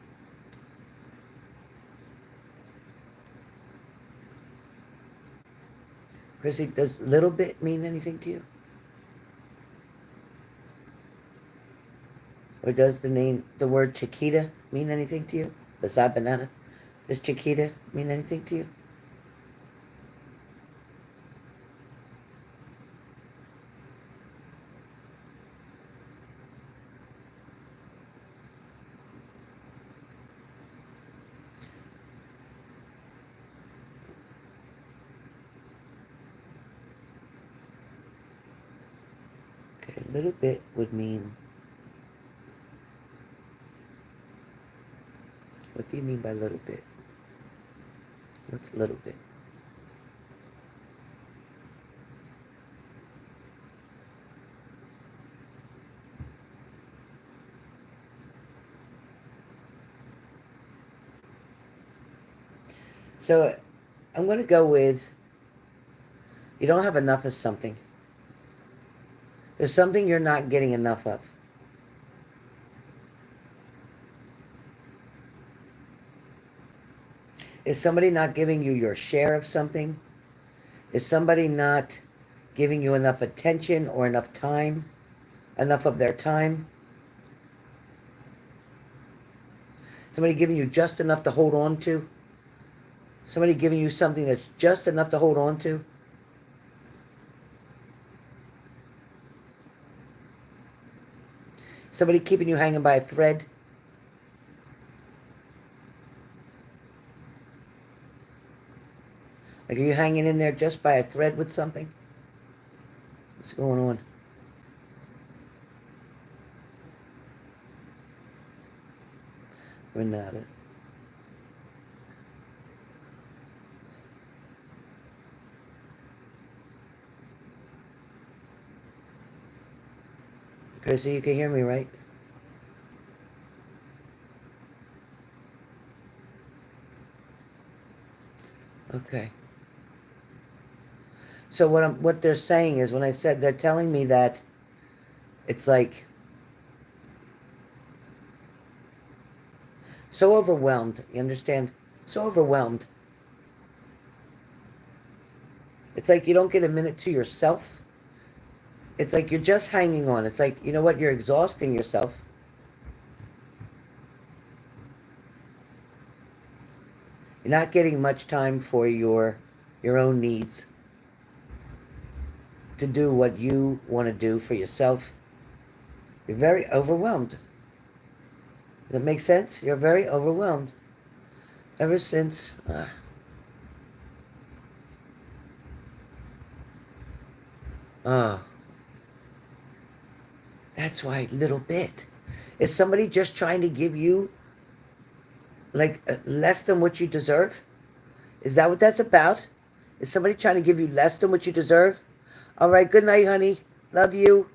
Chrissy, does little bit mean anything to you? Or does the word Chiquita mean anything to you? Beside banana? Does Chiquita mean anything to you? Okay, a little bit would mean... What do you mean by little bit? What's little bit? So I'm going to go with, you don't have enough of something. There's something you're not getting enough of. Is somebody not giving you your share of something? Is somebody not giving you enough attention or enough time? Enough of their time? Somebody giving you just enough to hold on to. Somebody giving you something that's just enough to hold on to. Somebody keeping you hanging by a thread. Like, are you hanging in there just by a thread with something? What's going on? Ranada. Chrissy, you can hear me, right? Okay. So what they're saying is, when I said, they're telling me that it's like so overwhelmed. You understand? So overwhelmed. It's like you don't get a minute to yourself. It's like you're just hanging on. It's like, you know what? You're exhausting yourself. You're not getting much time for your own needs, to do what you want to do for yourself. You're very overwhelmed. Does that make sense? You're very overwhelmed. Ever since... that's why, little bit. Is somebody just trying to give you, like, less than what you deserve? Is that what that's about? Is somebody trying to give you less than what you deserve? All right, good night, honey. Love you.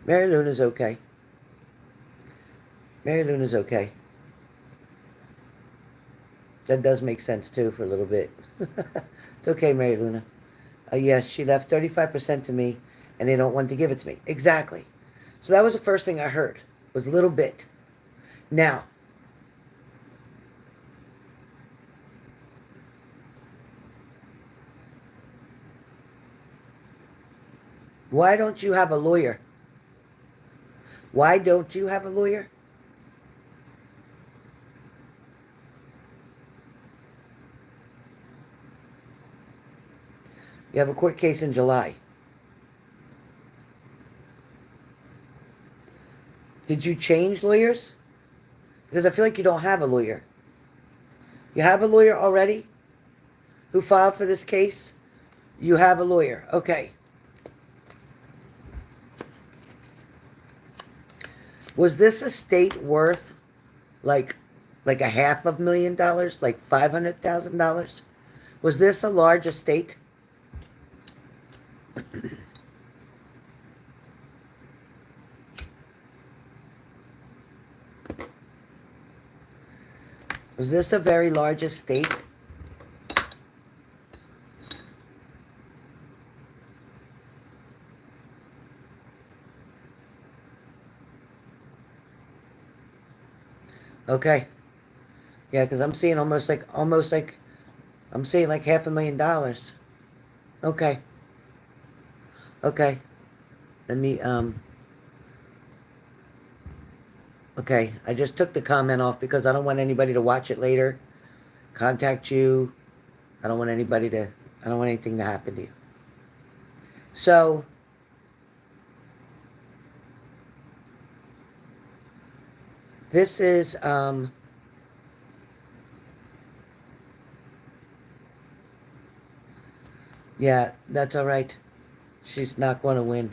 Mary Luna's okay. Mary Luna's okay. That does make sense, too, for a little bit. It's okay, Mary Luna. Yes, she left 35% to me, and they don't want to give it to me. Exactly. So that was the first thing I heard, was a little bit. Now, why don't you have a lawyer? Why don't you have a lawyer? You have a court case in July. Did you change lawyers? Because I feel like you don't have a lawyer. You have a lawyer already who filed for this case? You have a lawyer. Okay. Was this estate worth like a $500,000, like $500,000? Was this a large estate? Was this a very large estate? Okay. Yeah, because I'm seeing almost like, I'm seeing like $500,000. Okay. Okay. Let me, okay, I just took the comment off because I don't want anybody to watch it later, contact you. I don't want anybody to, I don't want anything to happen to you. So, this is, yeah, that's all right. She's not going to win.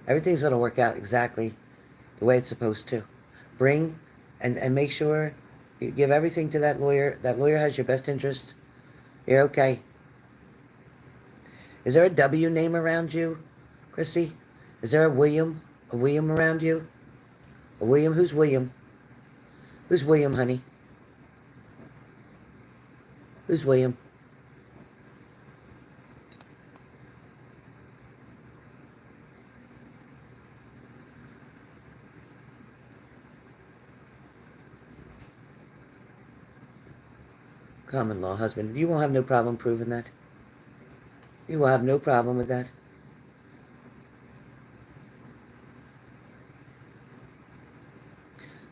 Everything's going to work out exactly the way it's supposed to. Bring and make sure you give everything to that lawyer. That lawyer has your best interest. You're okay. Is there a W name around you, Chrissy? Is there a William? A William around you? A William? Who's William? Who's William, honey? Who's William? Common law husband. You won't have no problem proving that. You will have no problem with that.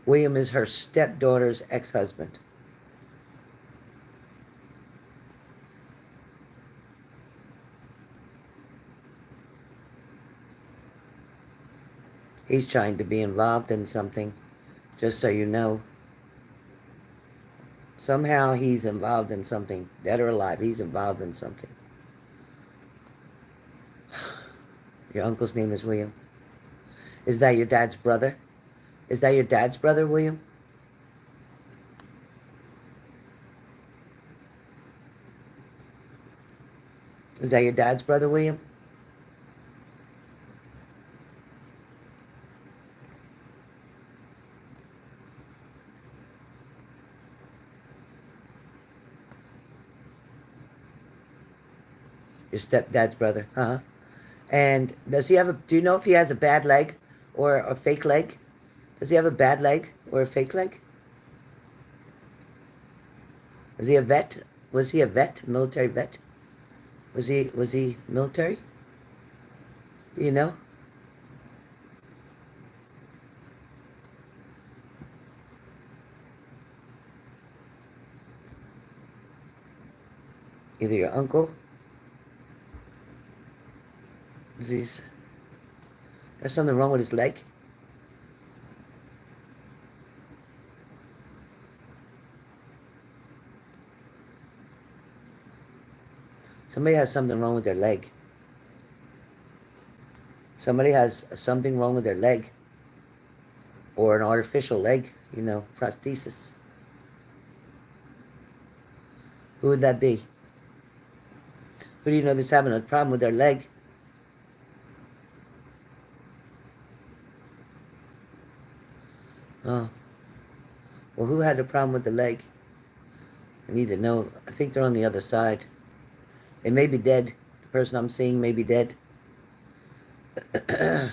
William is her stepdaughter's ex-husband. He's trying to be involved in something, just so you know. Somehow he's involved in something, dead or alive. He's involved in something. Your uncle's name is William. Is that your dad's brother? Is that your dad's brother, William? Is that your dad's brother, William? Your stepdad's brother, huh? And does he have a, do you know if he has a bad leg or a fake leg? Does he have a bad leg or a fake leg? Is he a vet? Was he a vet? Military vet? Was he military? You know? Either your uncle. There's something wrong with his leg. Somebody has something wrong with their leg. Somebody has something wrong with their leg. Or an artificial leg, you know, prosthesis. Who would that be? Who do you know that's having a problem with their leg? Oh. Well, who had a problem with the leg? I need to know. I think they're on the other side. They may be dead. The person I'm seeing may be dead. I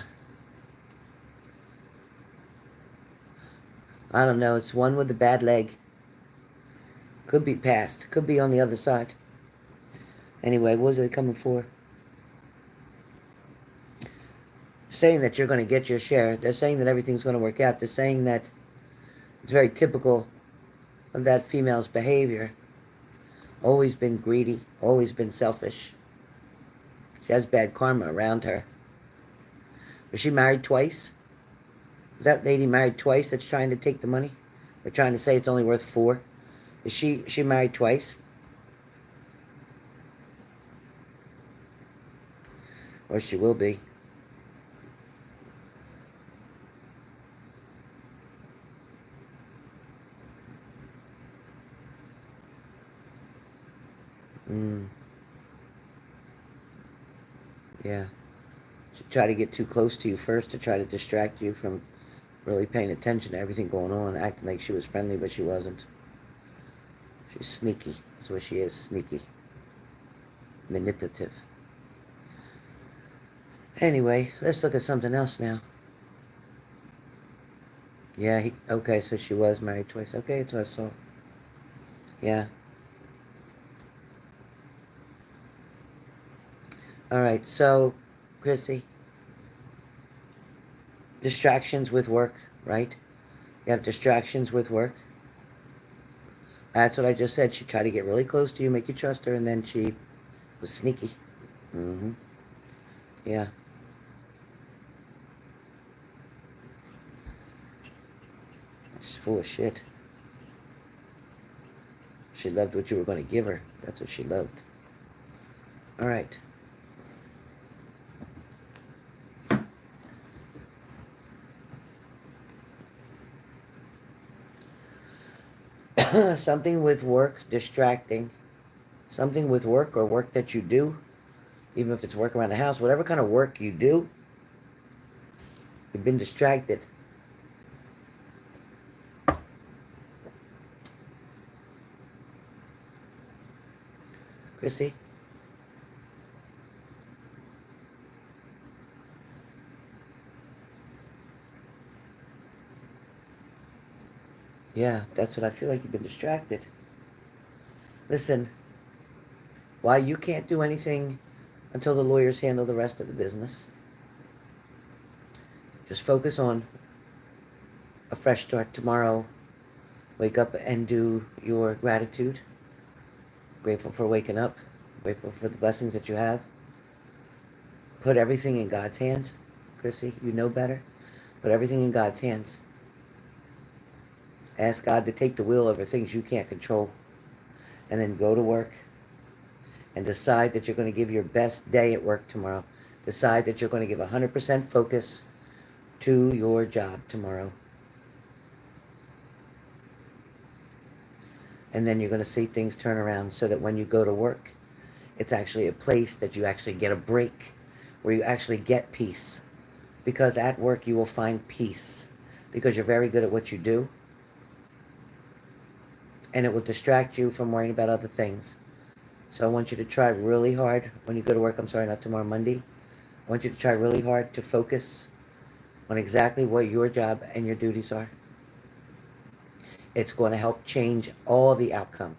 don't know. It's one with a bad leg. Could be past. Could be on the other side. Anyway, what was they coming for? Saying that you're going to get your share. They're saying that everything's going to work out. They're saying that it's very typical of that female's behavior. Always been greedy. Always been selfish. She has bad karma around her. Was she married twice? Is that lady married twice that's trying to take the money? Or trying to say it's only worth 4? Is she married twice? Or she will be. Yeah. She tried to get too close to you first to try to distract you from really paying attention to everything going on, acting like she was friendly, but she wasn't. She's sneaky. That's what she is, sneaky. Manipulative. Anyway, let's look at something else now. Yeah, okay, so she was married twice. Okay, that's what I saw. Yeah. Alright, so, Chrissy, distractions with work, right? You have distractions with work. That's what I just said. She tried to get really close to you, make you trust her, and then she was sneaky. Yeah. She's full of shit. She loved what you were going to give her. That's what she loved. Alright. Something with work, distracting. Something with work or work that you do, even if it's work around the house, whatever kind of work you do, you've been distracted. Chrissy? Yeah, that's what I feel like. You've been distracted. Listen, why you can't do anything until the lawyers handle the rest of the business. Just focus on a fresh start tomorrow. Wake up and do your gratitude. Grateful for waking up. Grateful for the blessings that you have. Put everything in God's hands. Chrissy, you know better. Put everything in God's hands. Ask God to take the wheel over things you can't control. And then go to work. And decide that you're going to give your best day at work tomorrow. Decide that you're going to give 100% focus to your job tomorrow. And then you're going to see things turn around so that when you go to work, it's actually a place that you actually get a break, where you actually get peace. Because at work you will find peace, because you're very good at what you do. And it will distract you from worrying about other things. So I want you to try really hard when you go to work. I'm sorry, not tomorrow, Monday. I want you to try really hard to focus on exactly what your job and your duties are. It's going to help change all the outcome.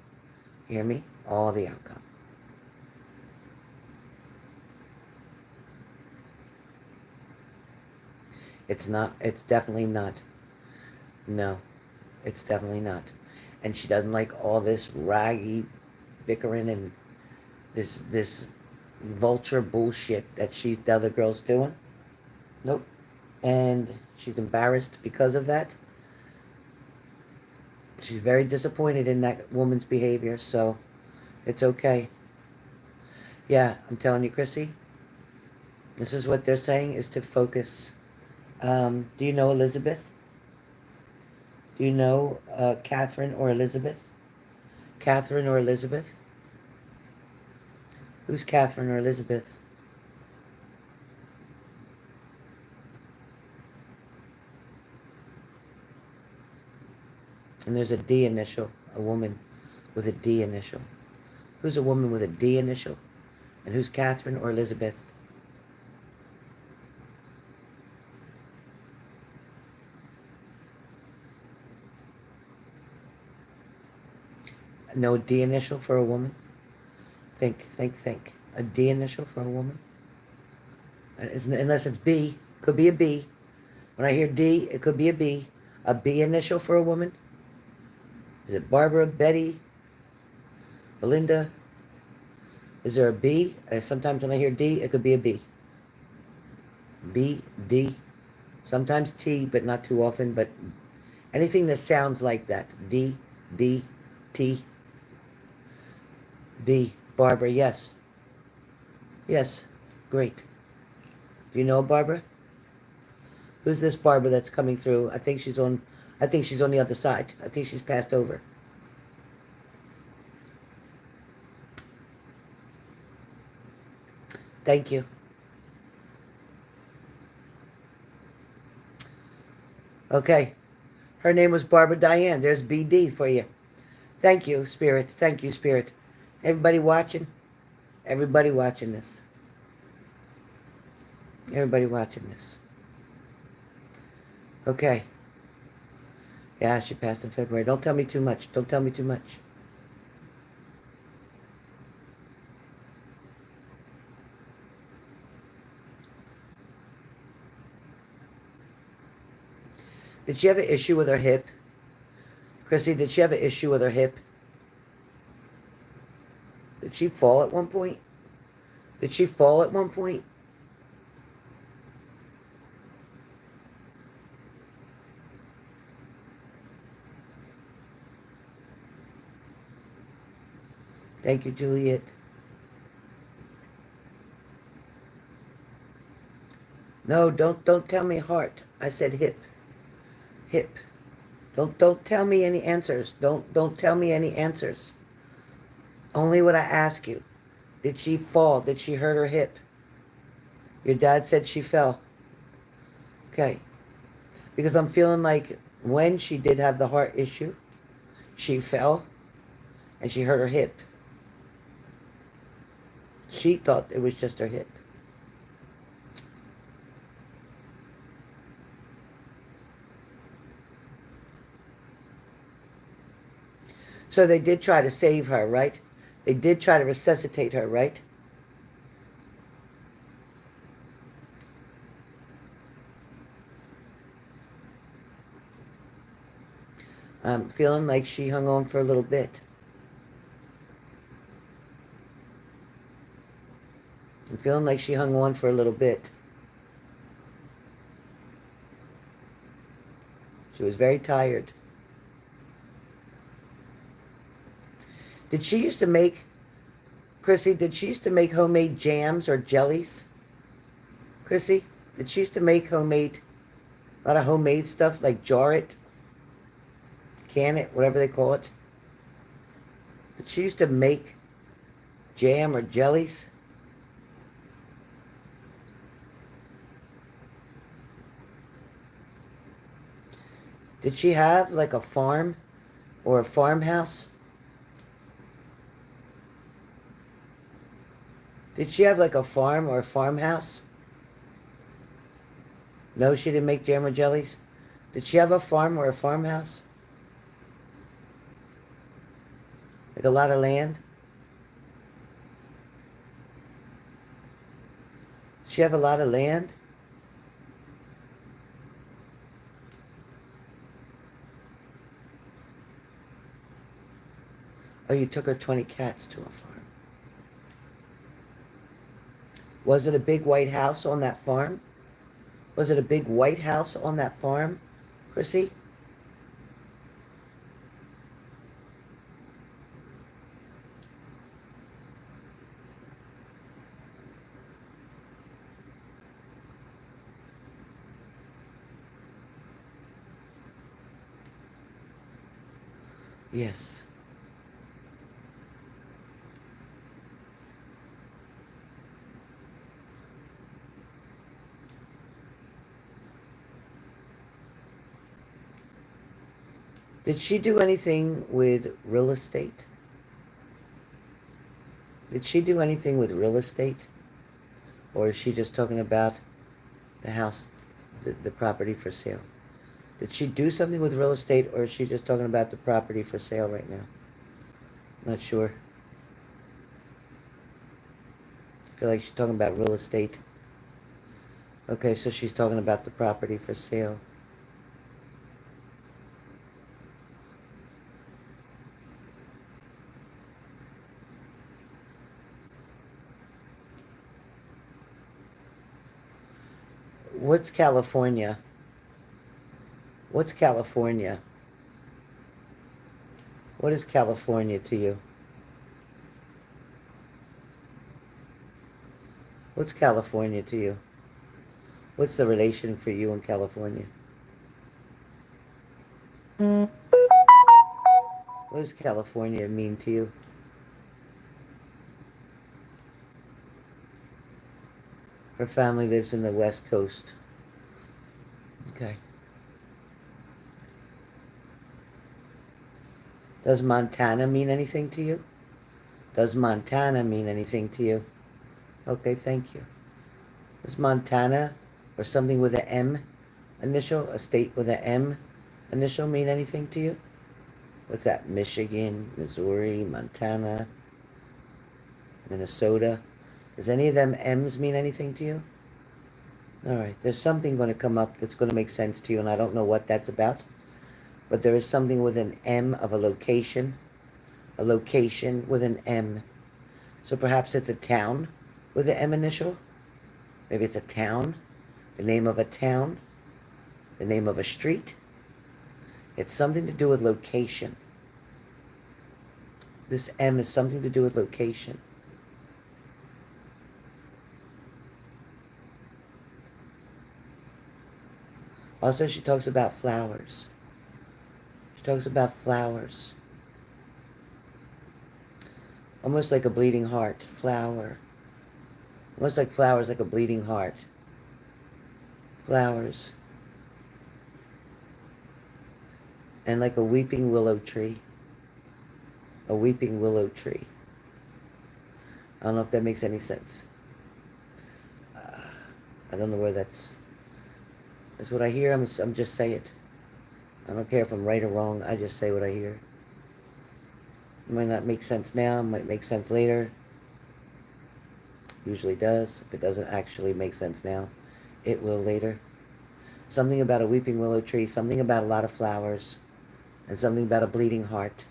You hear me? All the outcome. It's not, it's definitely not. No, it's definitely not. And she doesn't like all this raggy bickering and this vulture bullshit that the other girl's doing. Nope. And she's embarrassed because of that. She's very disappointed in that woman's behavior, so it's okay. Yeah, I'm telling you, Chrissy, this is what they're saying, is to focus. Do you know Elizabeth? Do you know Catherine or Elizabeth? Catherine or Elizabeth? Who's Catherine or Elizabeth? And there's a D initial, a woman with a D initial. Who's a woman with a D initial? And who's Catherine or Elizabeth? No D initial for a woman? Think. A D initial for a woman? Unless it's B. Could be a B. When I hear D, it could be a B. A B initial for a woman? Is it Barbara, Betty, Belinda? Is there a B? Sometimes when I hear D, it could be a B. B, D. Sometimes T, but not too often. But anything that sounds like that. D, B, T. B. Barbara, yes. Yes. Great. Do you know Barbara? Who's this Barbara that's coming through? I think she's on the other side. I think she's passed over. Thank you. Okay. Her name was Barbara Diane. There's BD for you. Thank you, Spirit. Thank you, Spirit. Everybody watching? Everybody watching this. Everybody watching this. Okay. Yeah, she passed in February. Don't tell me too much. Don't tell me too much. Did she have an issue with her hip? Chrissy, did she have an issue with her hip? Did she fall at one point? Did she fall at one point? Thank you, Juliet. No, don't tell me heart. I said hip. Hip. Don't tell me any answers. Don't tell me any answers. Only what I ask you. Did she fall? Did she hurt her hip? Your dad said she fell. Okay. Because I'm feeling like when she did have the heart issue, she fell and she hurt her hip. She thought it was just her hip. So they did try to save her, right? They did try to resuscitate her, right? I'm feeling like she hung on for a little bit. I'm feeling like she hung on for a little bit. She was very tired. Did she used to make, Chrissy, did she used to make homemade jams or jellies? Chrissy, did she used to make homemade, a lot of homemade stuff, like jar it, can it, whatever they call it? Did she used to make jam or jellies? Did she have like a farm or a farmhouse? Did she have like a farm or a farmhouse? No, she didn't make jam or jellies. Did she have a farm or a farmhouse? Like a lot of land? Did she have a lot of land? Oh, you took her 20 cats to a farm. Was it a big white house on that farm? Was it a big white house on that farm, Chrissy? Yes. Did she do anything with real estate? Did she do anything with real estate? Or is she just talking about the house, the property for sale? Did she do something with real estate, or is she just talking about the property for sale right now? Not sure. I feel like she's talking about real estate. Okay, so she's talking about the property for sale. What's California? What's California? What is California to you? What's California to you? What's the relation for you in California? What does California mean to you? Her family lives in the West Coast. Okay. Does Montana mean anything to you? Does Montana mean anything to you? Okay, thank you. Does Montana or something with an M initial, a state with an M initial, mean anything to you? What's that? Michigan, Missouri, Montana, Minnesota. Does any of them M's mean anything to you? All right, there's something going to come up that's going to make sense to you, and I don't know what that's about. But there is something with an M of a location with an M. So perhaps it's a town with an M initial. Maybe it's a town, the name of a town, the name of a street. It's something to do with location. This M is something to do with location. Also, she talks about flowers. She talks about flowers. Almost like a bleeding heart. Flower. Almost like flowers, like a bleeding heart. Flowers. And like a weeping willow tree. A weeping willow tree. I don't know if that makes any sense. I don't know where that's what I hear. I'm just say it. I don't care if I'm right or wrong. I just say what I hear. It might not make sense now, might make sense later. Usually does. If it doesn't actually make sense now, it will later. Something about a weeping willow tree, something about a lot of flowers, and something about a bleeding heart.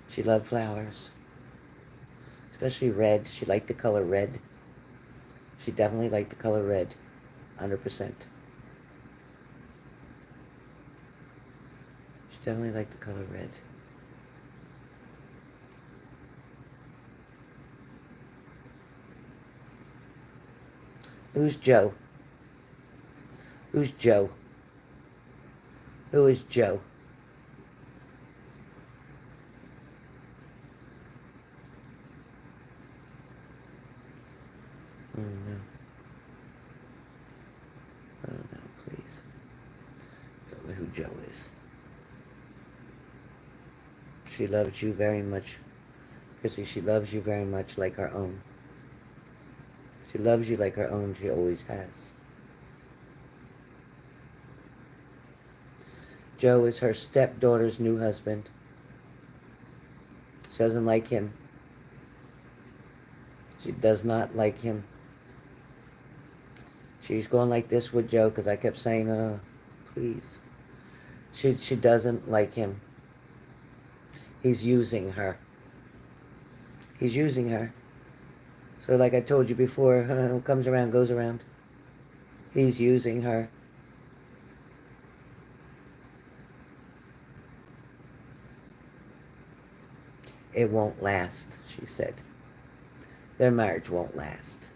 She loved flowers, especially red. She liked the color red. She definitely liked the color red, 100%. She definitely liked the color red. Who's Joe? Who's Joe? Who is Joe? Oh no. Oh no, please. Don't know who Joe is. She loves you very much. Chrissy, she loves you very much like her own. She loves you like her own. She always has. Joe is her stepdaughter's new husband. She doesn't like him. She does not like him. She's going like this with Joe because I kept saying, please. She doesn't like him. He's using her. He's using her. So like I told you before, what comes around goes around. He's using her. It won't last, she said. Their marriage won't last.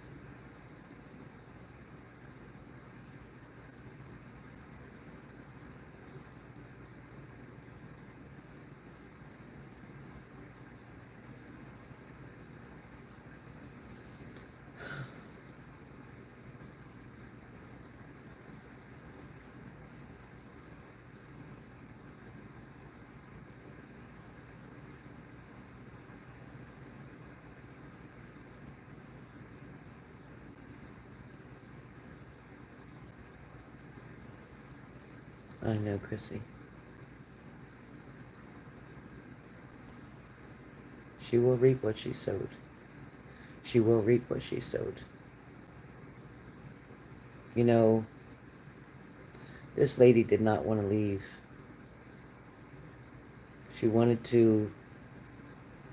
I know, Chrissy. She will reap what she sowed. She will reap what she sowed. You know, this lady did not want to leave. She wanted to,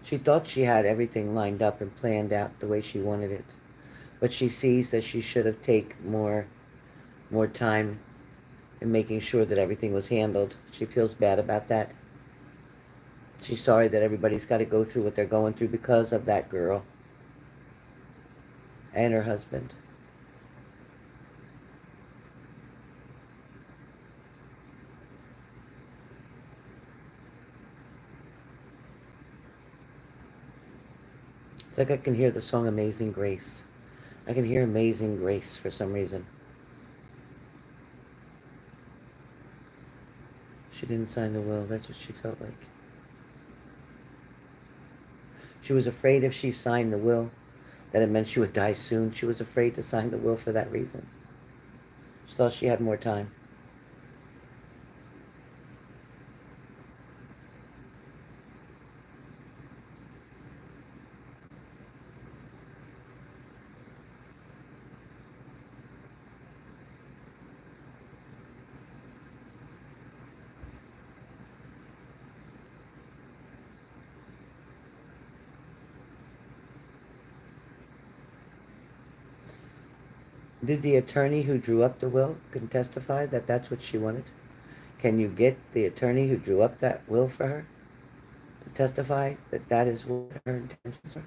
she thought she had everything lined up and planned out the way she wanted it. But she sees that she should have taken more time in making sure that everything was handled. She feels bad about that. She's sorry that everybody's got to go through what they're going through because of that girl and her husband. It's like I can hear the song Amazing Grace. I can hear Amazing Grace for some reason. She didn't sign the will. That's what she felt like. She was afraid if she signed the will that it meant she would die soon. She was afraid to sign the will for that reason. She thought she had more time. Did the attorney who drew up the will can testify that that's what she wanted? Can you get the attorney who drew up that will for her to testify that that is what her intentions are?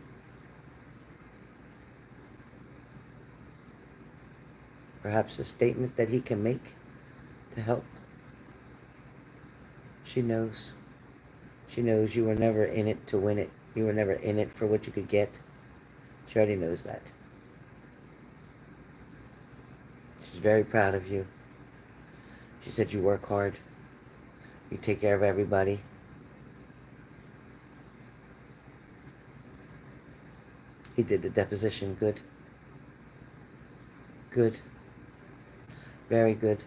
Perhaps a statement that he can make to help. She knows. She knows you were never in it to win it. You were never in it for what you could get. She already knows that. She's very proud of you. She said you work hard. You take care of everybody. He did the deposition. Good. Good. Very good.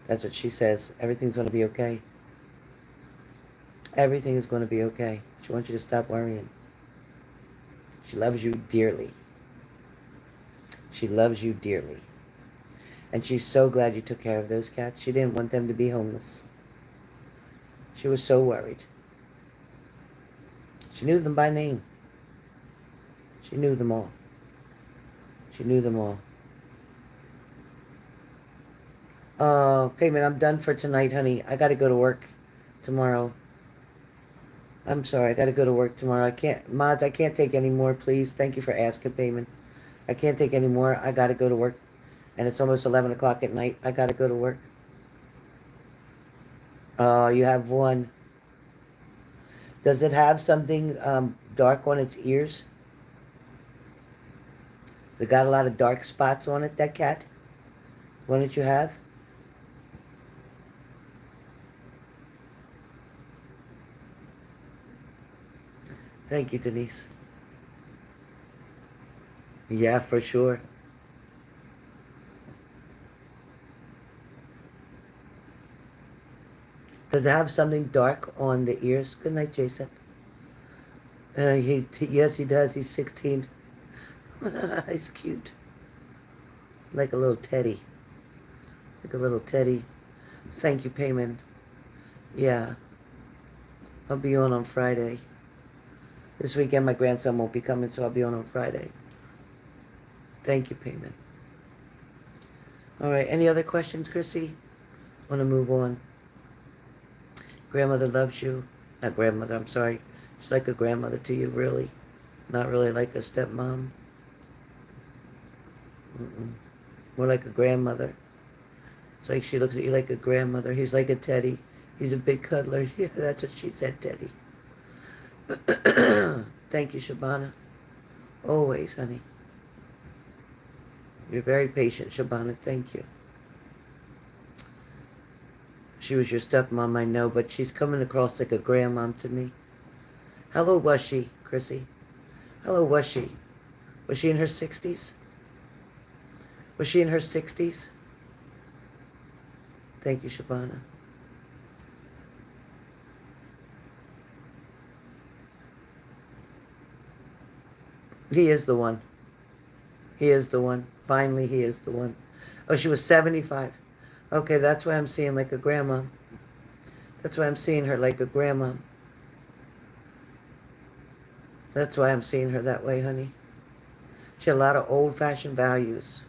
That's what she says. Everything's going to be okay. Everything is going to be okay. She wants you to stop worrying. She loves you dearly. She loves you dearly. And she's so glad you took care of those cats. She didn't want them to be homeless. She was so worried. She knew them by name. She knew them all. She knew them all. Oh, payment, I'm done for tonight, honey. I got to go to work tomorrow. I'm sorry, I got to go to work tomorrow. I can't, mods, I can't take any more, please. Thank you for asking, payment. I can't take any more. I got to go to work. And it's almost 11 o'clock at night. I got to go to work. Oh, you have one. Does it have something dark on its ears? It got a lot of dark spots on it, that cat? One that you have? Thank you, Denise. Yeah, for sure. Does it have something dark on the ears? Good night, Jason. Yes, he does. He's 16. He's cute. Like a little teddy. Like a little teddy. Thank you, payment. Yeah. I'll be on Friday. This weekend, my grandson won't be coming, so I'll be on Friday. Thank you, payment. All right. Any other questions, Chrissy? Want to move on? Grandmother loves you. Not grandmother, I'm sorry. She's like a grandmother to you, really. Not really like a stepmom. More like a grandmother. It's like she looks at you like a grandmother. He's like a teddy. He's a big cuddler. Yeah, that's what she said, Teddy. Thank you, Shabana. Always, honey. You're very patient, Shabana. Thank you. She was your stepmom, I know, but she's coming across like a grandmom to me. How old was she, Chrissy? How old was she? Was she in her 60s? Was she in her 60s? Thank you, Shabana. He is the one. He is the one. Finally, he is the one. Oh, she was 75. Okay, that's why I'm seeing like a grandma. That's why I'm seeing her like a grandma. That's why I'm seeing her that way, honey. She had a lot of old-fashioned values.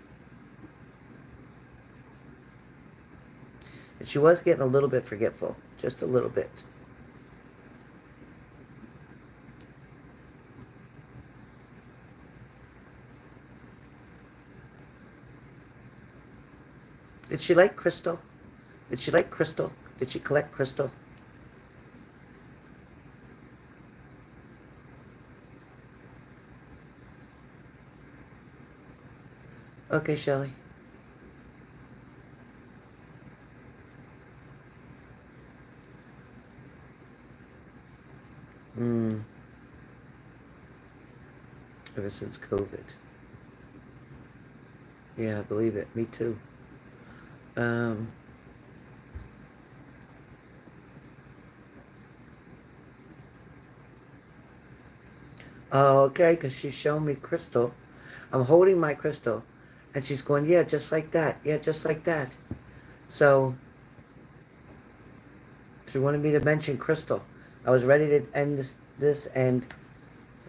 And she was getting a little bit forgetful. Just a little bit. Did she like crystal? Did she like crystal? Did she collect crystal? Okay, Shelly. Ever since COVID. Yeah, I believe it. Me too. Oh, okay, because she's showing me crystal. I'm holding my crystal, and she's going, yeah, just like that. Yeah, just like that. So, she wanted me to mention crystal. I was ready to end this, and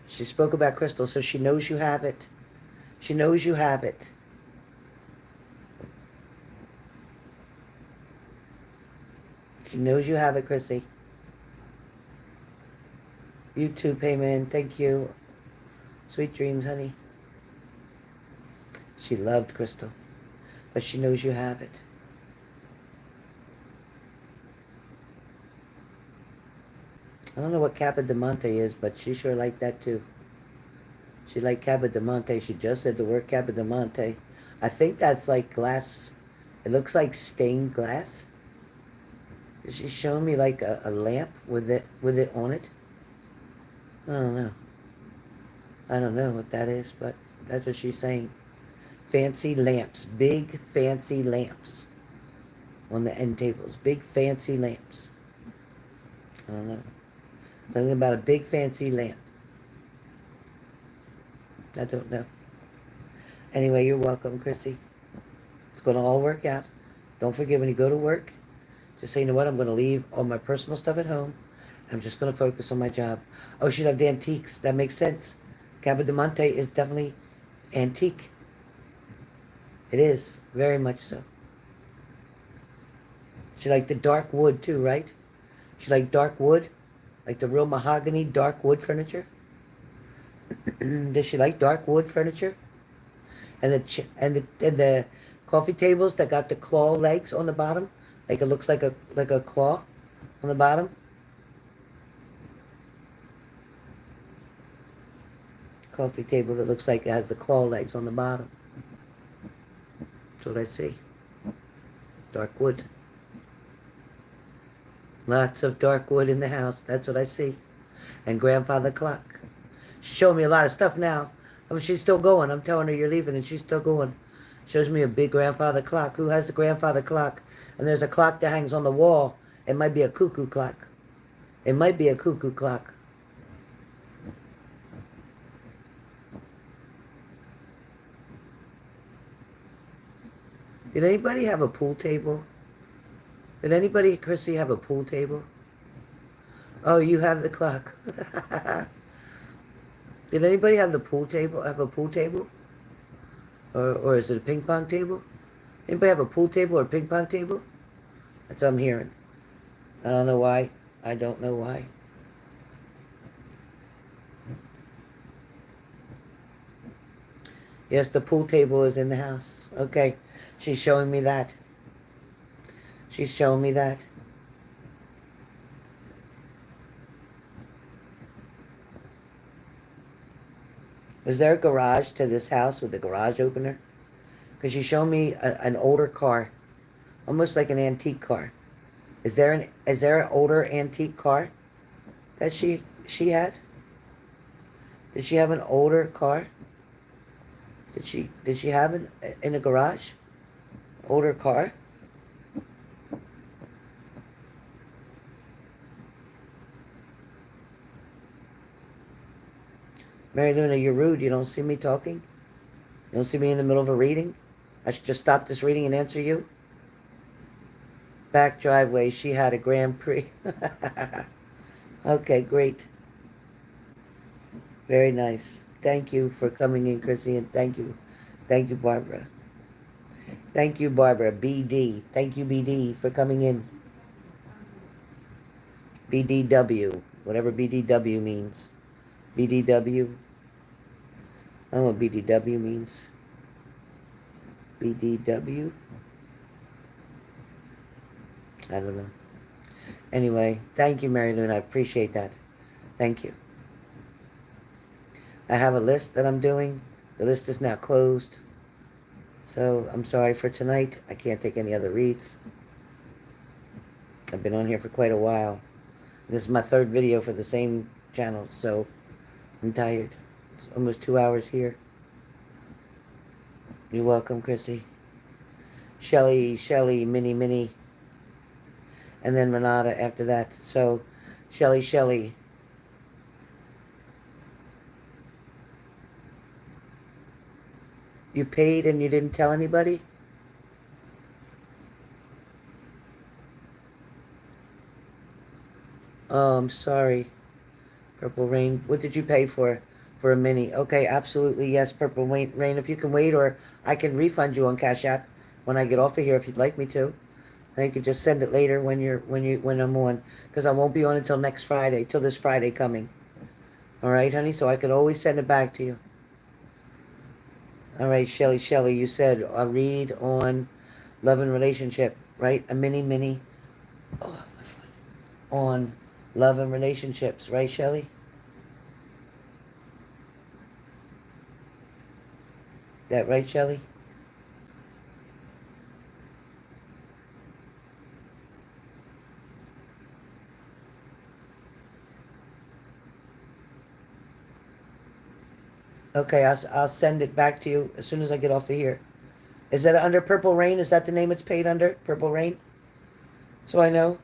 she spoke about crystal, so she knows you have it. She knows you have it. She knows you have it, Chrissy. You too, Payman. Thank you. Sweet dreams, honey. She loved crystal, but she knows you have it. I don't know what Capa Diamante is, but she sure liked that too. She liked Capa Diamante. She just said the word Capa Diamante. I think that's like glass. It looks like stained glass. She's showing me like a lamp with it on it. I don't know. I don't know what that is, but that's what she's saying. Fancy lamps. Big fancy lamps. On the end tables. Big fancy lamps. I don't know. Something about a big fancy lamp. I don't know. Anyway, you're welcome, Chrissy. It's going to all work out. Don't forget when you go to work, just say, you know what, I'm going to leave all my personal stuff at home. I'm just going to focus on my job. Oh, she loved antiques. That makes sense. Cabo de Monte is definitely antique. It is, very much so. She liked the dark wood too, right? She liked dark wood, like the real mahogany dark wood furniture. Does she like dark wood furniture? And the coffee tables that got the claw legs on the bottom, like it looks like a claw on the bottom. Coffee table that looks like it has the claw legs on the bottom. That's what I see. Dark wood. Lots of dark wood in the house. That's what I see. And grandfather clock. She's showing me a lot of stuff now. I mean, she's still going. I'm telling her you're leaving and she's still going. Shows me a big grandfather clock. Who has the grandfather clock? And there's a clock that hangs on the wall. It might be a cuckoo clock. It might be a cuckoo clock. Did anybody have a pool table? Did anybody, Chrissy, have a pool table? Oh, you have the clock. Did anybody have the pool table? Have a pool table? Or is it a ping pong table? Anybody have a pool table or a ping pong table? That's what I'm hearing. I don't know why. I don't know why. Yes, the pool table is in the house. Okay. She's showing me that. She's showing me that. Was there a garage to this house with the garage opener? Because she showed me an older car, almost like an antique car. Is there an older antique car that she had? Did she have an older car? Did she have it in a garage? Older car? Mary Luna, you're rude. You don't see me talking? You don't see me in the middle of a reading? I should just stop this reading and answer you? Back driveway, she had a Grand Prix. Okay, great. Very nice. Thank you for coming in, Chrissy, and thank you. Thank you, Barbara. Thank you, Barbara. BD. Thank you, BD, for coming in. BDW. Whatever BDW means. BDW. I don't know what BDW means. BDW? I don't know. Anyway, thank you, Mary Lou. I appreciate that. Thank you. I have a list that I'm doing. The list is now closed. So I'm sorry for tonight. I can't take any other reads. I've been on here for quite a while. This is my third video for the same channel, so I'm tired. It's almost 2 hours here. You're welcome, Chrissy. Shelly, Minnie. And then Ranada after that. So, Shelly. You paid and you didn't tell anybody? Oh, I'm sorry. Purple Rain. What did you pay for? For a mini. Okay, absolutely. Yes, Purple Rain. If you can wait, or I can refund you on Cash App when I get off of here if you'd like me to. I think you just send it later when I'm on, because I won't be on until next Friday, till this Friday coming. All right, honey. So I could always send it back to you. All right, Shelly, you said a read on love and relationship, right? A mini. Oh, my foot. On love and relationships, right, Shelly? That right, Shelly? Okay, I'll send it back to you as soon as I get off of here. Is that under Purple Rain? Is that the name it's paid under? Purple Rain? So I know.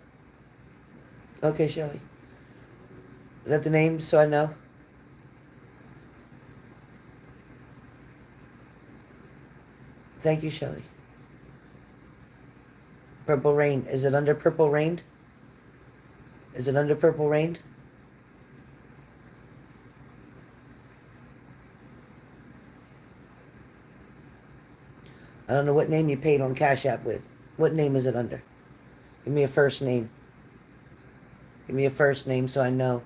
Okay, Shelly. Is that the name so I know? Thank you, Shelly. Purple Rain. Is it under Purple Rain? Is it under Purple Rain? I don't know what name you paid on Cash App with. What name is it under? Give me a first name. Give me a first name so I know.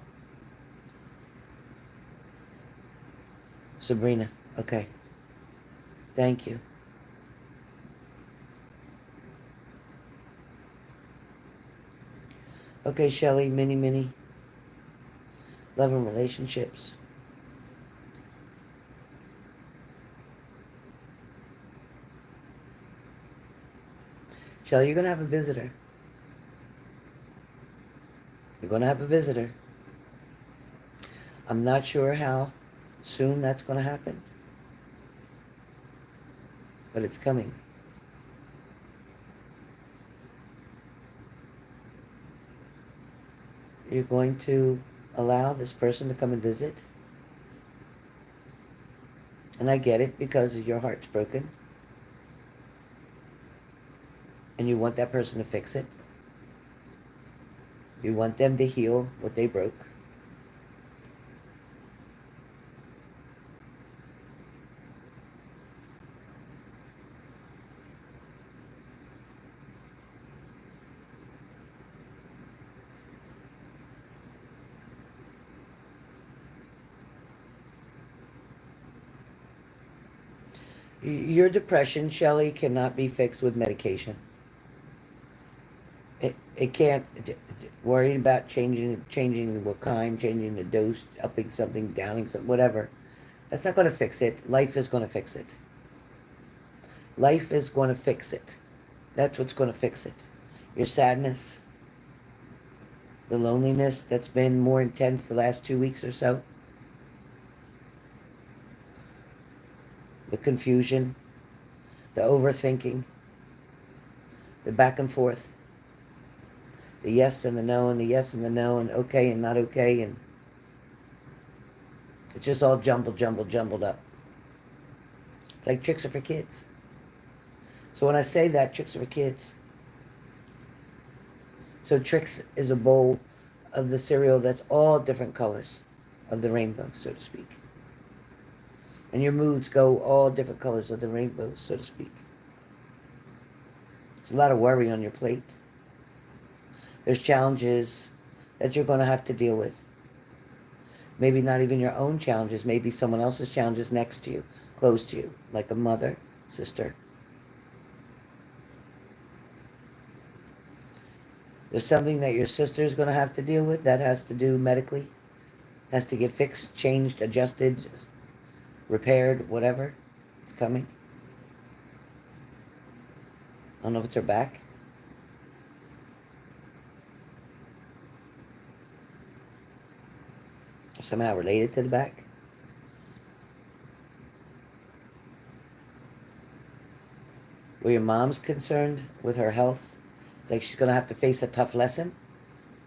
Sabrina. Okay. Thank you. Okay, Shelly, mini. Love and relationships. Shelly, you're going to have a visitor. You're going to have a visitor. I'm not sure how soon that's going to happen, but it's coming. You're going to allow this person to come and visit. And I get it because your heart's broken. And you want that person to fix it. You want them to heal what they broke. Your depression, Shelly, cannot be fixed with medication. It can't. Worrying about changing what kind, changing the dose, upping something, downing something, whatever. That's not going to fix it. Life is going to fix it. Life is going to fix it. That's what's going to fix it. Your sadness, the loneliness that's been more intense the last 2 weeks or so, the confusion, the overthinking, the back and forth, the yes and the no and the yes and the no and okay and not okay, and it's just all jumbled up. It's like tricks are for kids. So when I say that, tricks are for kids. So tricks is a bowl of the cereal that's all different colors of the rainbow, so to speak. And your moods go all different colors of the rainbow, so to speak. There's a lot of worry on your plate. There's challenges that you're going to have to deal with. Maybe not even your own challenges. Maybe someone else's challenges next to you, close to you, like a mother, sister. There's something that your sister's going to have to deal with that has to do medically. Has to get fixed, changed, adjusted, repaired, whatever. It's coming. I don't know if it's her back. Somehow related to the back. Where your mom's concerned with her health, it's like she's going to have to face a tough lesson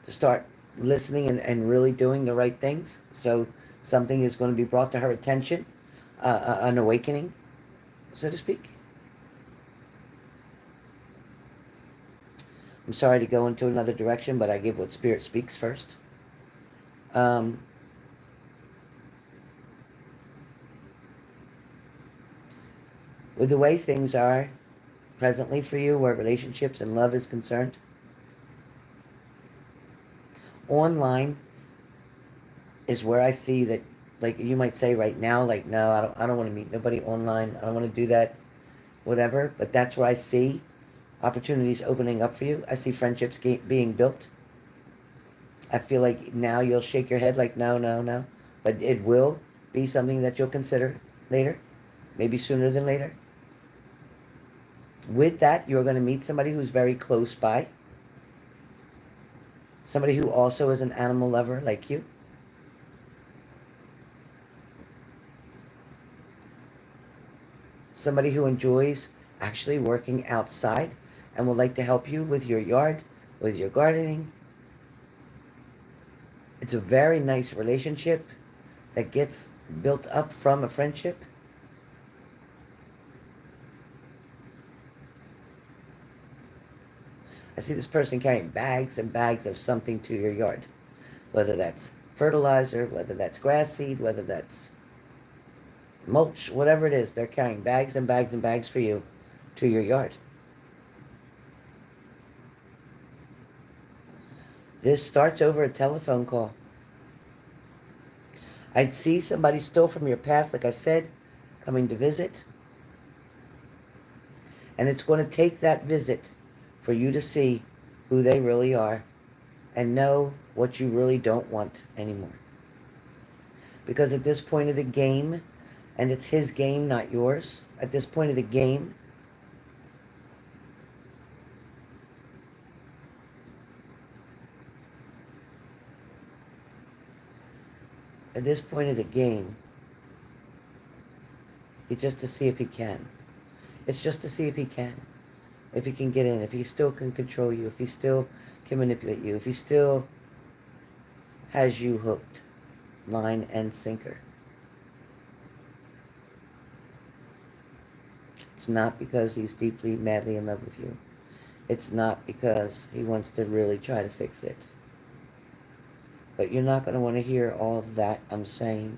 to start listening and really doing the right things. So something is going to be brought to her attention, an awakening, so to speak. I'm sorry to go into another direction, but I give what Spirit speaks first. With the way things are presently for you, where relationships and love is concerned, online is where I see that, like you might say right now, like, no, I don't want to meet nobody online. I don't want to do that, whatever. But that's where I see opportunities opening up for you. I see friendships being built. I feel like now you'll shake your head like, no. But it will be something that you'll consider later, maybe sooner than later. With that, you're going to meet somebody who's very close by. Somebody who also is an animal lover like you. Somebody who enjoys actually working outside and would like to help you with your yard, with your gardening. It's a very nice relationship that gets built up from a friendship. I see this person carrying bags and bags of something to your yard. Whether that's fertilizer, whether that's grass seed, whether that's mulch, whatever it is, they're carrying bags and bags and bags for you to your yard. This starts over a telephone call. I'd see somebody still from your past, like I said, coming to visit. And it's going to take that visit for you to see who they really are and know what you really don't want anymore. Because at this point of the game, and it's his game, not yours, at this point of the game, at this point of the game, it's just to see if he can. It's just to see if he can. If he can get in, if he still can control you, if he still can manipulate you, if he still has you hooked, line and sinker. It's not because he's deeply, madly in love with you. It's not because he wants to really try to fix it. But you're not going to want to hear all that I'm saying.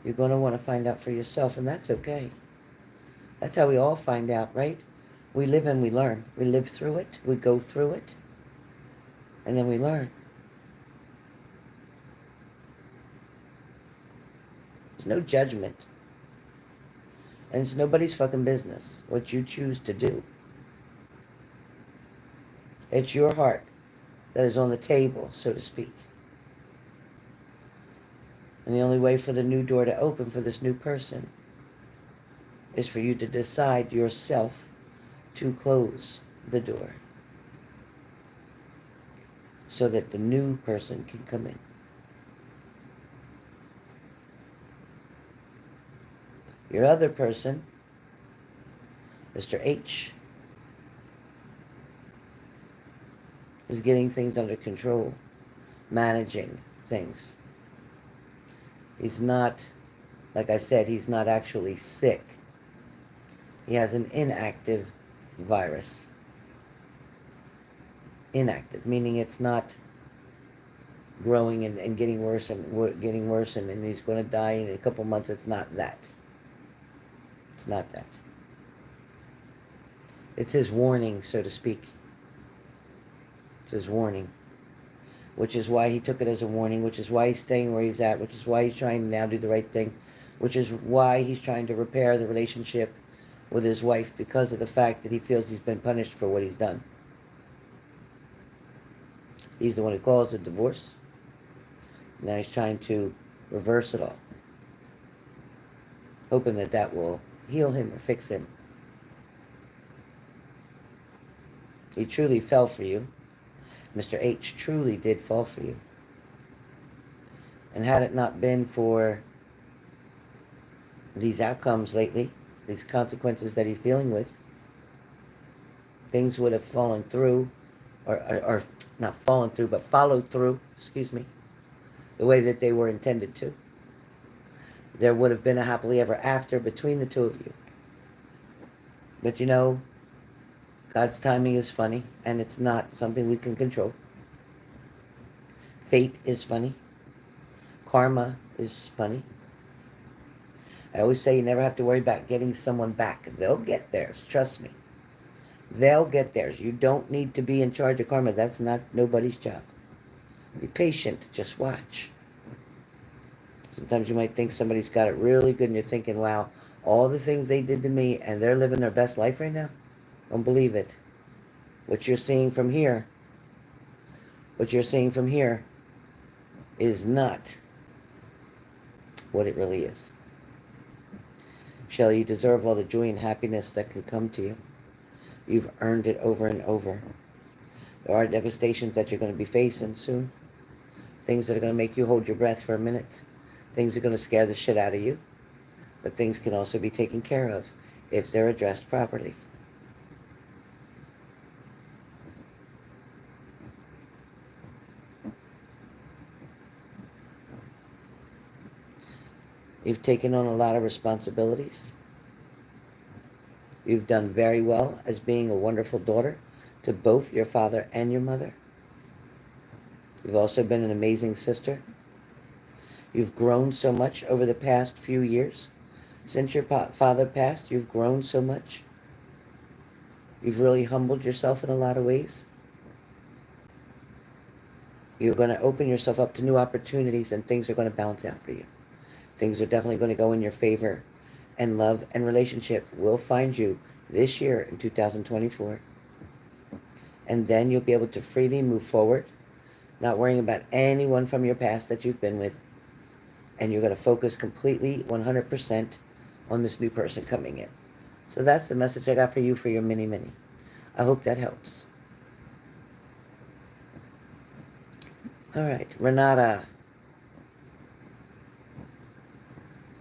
You're going to want to find out for yourself, and that's okay. That's how we all find out, right? We live and we learn. We live through it. We go through it. And then we learn. There's no judgment. And it's nobody's fucking business what you choose to do. It's your heart that is on the table, so to speak. And the only way for the new door to open for this new person is for you to decide yourself to close the door so that the new person can come in. Your other person, Mr. H, is getting things under control, managing things. He's not, like I said, he's not actually sick. He has an inactive virus. Inactive, meaning it's not growing and getting worse and getting worse and he's going to die in a couple months. It's not that. It's not that. It's his warning, so to speak. It's his warning. Which is why he took it as a warning, which is why he's staying where he's at, which is why he's trying to now do the right thing, which is why he's trying to repair the relationship with his wife because of the fact that he feels he's been punished for what he's done. He's the one who caused the divorce. Now he's trying to reverse it all, hoping that that will heal him or fix him. He truly fell for you. Mr. H truly did fall for you. And had it not been for these outcomes lately, these consequences that he's dealing with, things would have fallen through, or not fallen through, but followed through, excuse me, the way that they were intended to. There would have been a happily ever after between the two of you. But you know, God's timing is funny, and it's not something we can control. Fate is funny. Karma is funny. I always say you never have to worry about getting someone back. They'll get theirs, trust me. They'll get theirs. You don't need to be in charge of karma. That's not nobody's job. Be patient. Just watch. Sometimes you might think somebody's got it really good, and you're thinking, wow, all the things they did to me, and they're living their best life right now? Don't believe it. What you're seeing from here, is not what it really is. Shelly, you deserve all the joy and happiness that can come to you. You've earned it over and over. There are devastations that you're going to be facing soon. Things that are going to make you hold your breath for a minute. Things are going to scare the shit out of you. But things can also be taken care of if they're addressed properly. You've taken on a lot of responsibilities. You've done very well as being a wonderful daughter to both your father and your mother. You've also been an amazing sister. You've grown so much over the past few years. Since your father passed, you've grown so much. You've really humbled yourself in a lot of ways. You're going to open yourself up to new opportunities, and things are going to balance out for you. Things are definitely going to go in your favor, and love and relationship will find you this year in 2024. And then you'll be able to freely move forward, not worrying about anyone from your past that you've been with. And you're going to focus completely 100% on this new person coming in. So that's the message I got for you for your mini-mini. I hope that helps. All right, Ranada.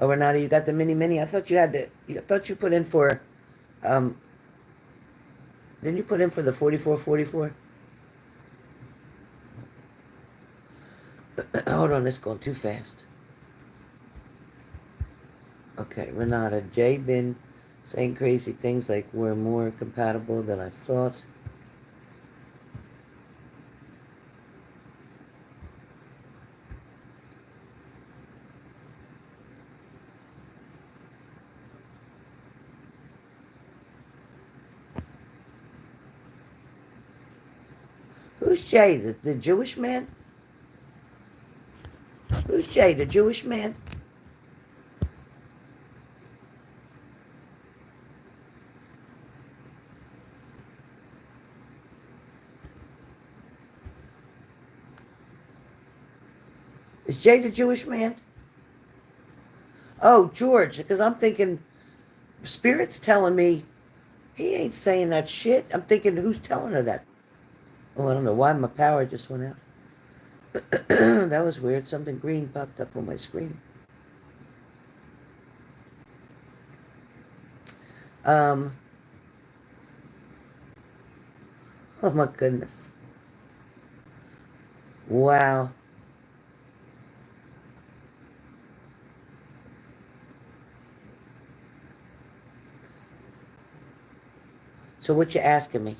Oh, Ranada, you got the mini-mini? I thought you had I thought you put in for, didn't you put in for the 4444? Hold on, it's going too fast. Okay, Ranada. Jay been saying crazy things like we're more compatible than I thought. Who's Jay? The Jewish man? Who's Jay? The Jewish man? Is Jay the Jewish man? Oh, George, because I'm thinking, Spirit's telling me he ain't saying that shit. I'm thinking, who's telling her that? Oh, I don't know why my power just went out. That was weird. Something green popped up on my screen. Oh my goodness. Wow. So what you asking me?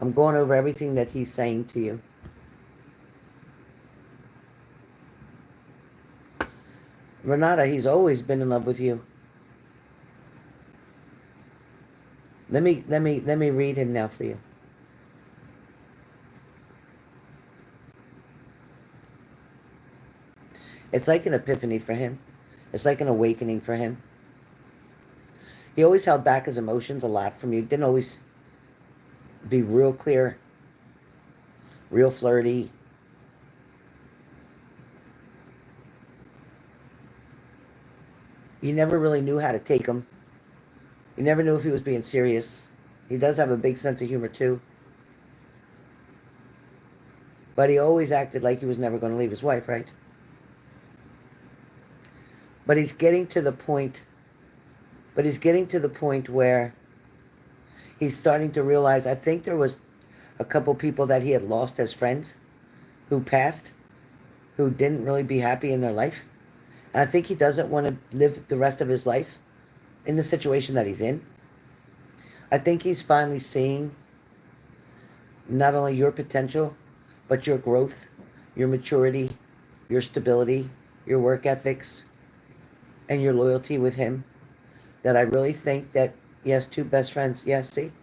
I'm going over everything that he's saying to you. Ranada, he's always been in love with you. Let me read him now for you. It's like an epiphany for him. It's like an awakening for him. He always held back his emotions a lot from you. Didn't always be real clear, real flirty. You never really knew how to take him. You never knew if he was being serious. He does have a big sense of humor too. But he always acted like he was never going to leave his wife, right? But he's getting to the point where he's starting to realize, I think there was a couple people that he had lost as friends who passed, who didn't really be happy in their life. And I think he doesn't want to live the rest of his life in the situation that he's in. I think he's finally seeing not only your potential, but your growth, your maturity, your stability, your work ethics, and your loyalty with him. That I really think that, yes, two best friends, yes, see?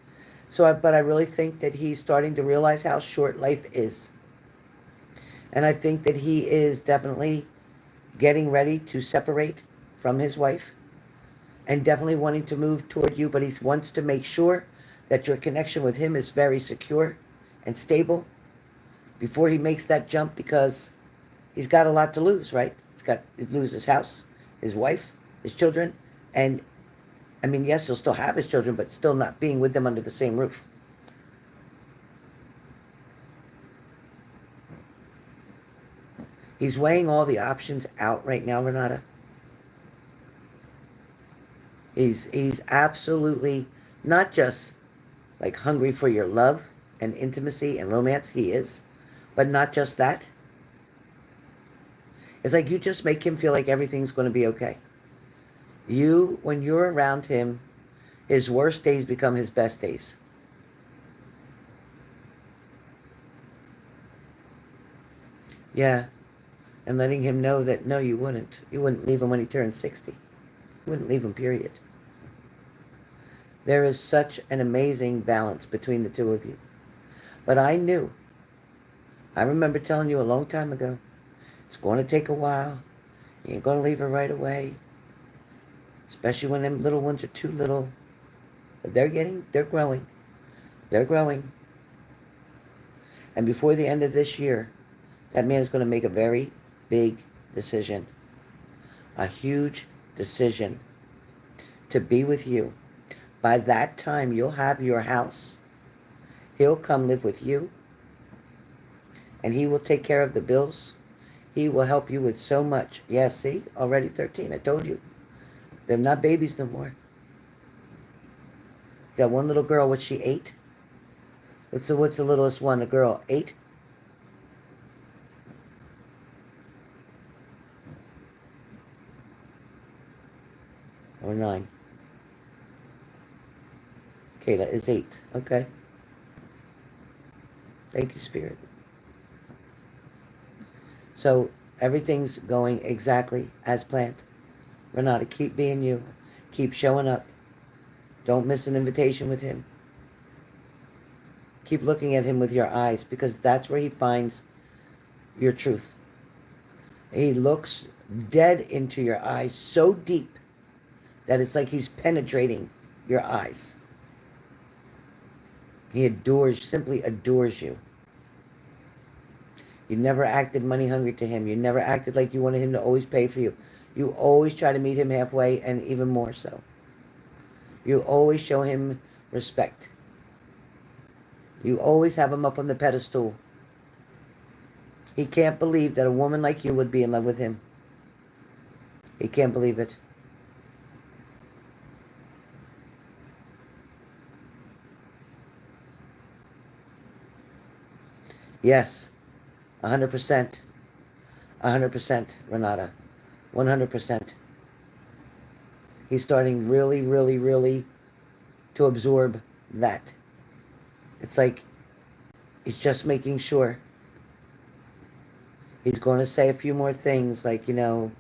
But I really think that he's starting to realize how short life is. And I think that he is definitely getting ready to separate from his wife and definitely wanting to move toward you, but he wants to make sure that your connection with him is very secure and stable before he makes that jump, because he's got a lot to lose, right? He's got to lose his house, his wife, his children, and I mean, yes, he'll still have his children, but still not being with them under the same roof. He's weighing all the options out right now, Ranada. He's absolutely not just like hungry for your love and intimacy and romance. He is. But not just that. It's like you just make him feel like everything's going to be okay. You, when you're around him, his worst days become his best days. Yeah. And letting him know that, no, you wouldn't. You wouldn't leave him when he turned 60. You wouldn't leave him, period. There is such an amazing balance between the two of you. But I knew. I remember telling you a long time ago, it's going to take a while. You ain't going to leave her right away. Especially when them little ones are too little. But they're growing. They're growing. And before the end of this year, that man is going to make a very big decision. A huge decision to be with you. By that time, you'll have your house. He'll come live with you. And he will take care of the bills. He will help you with so much. Yeah, see? Already 13. I told you. They're not babies no more. Got one little girl. What's she, 8? What's the littlest one? A girl, 8? Or 9? Kayla is 8. Okay. Thank you, Spirit. So everything's going exactly as planned. Ranada, keep being you. Keep showing up. Don't miss an invitation with him. Keep looking at him with your eyes, because that's where he finds your truth. He looks dead into your eyes so deep that it's like he's penetrating your eyes. He simply adores you. You never acted money hungry to him. You never acted like you wanted him to always pay for you. You always try to meet him halfway, and even more so. You always show him respect. You always have him up on the pedestal. He can't believe that a woman like you would be in love with him. He can't believe it. Yes. 100%. 100%, Ranada. 100%. He's starting really, really, really to absorb that. It's like he's just making sure. He's going to say a few more things like, I'm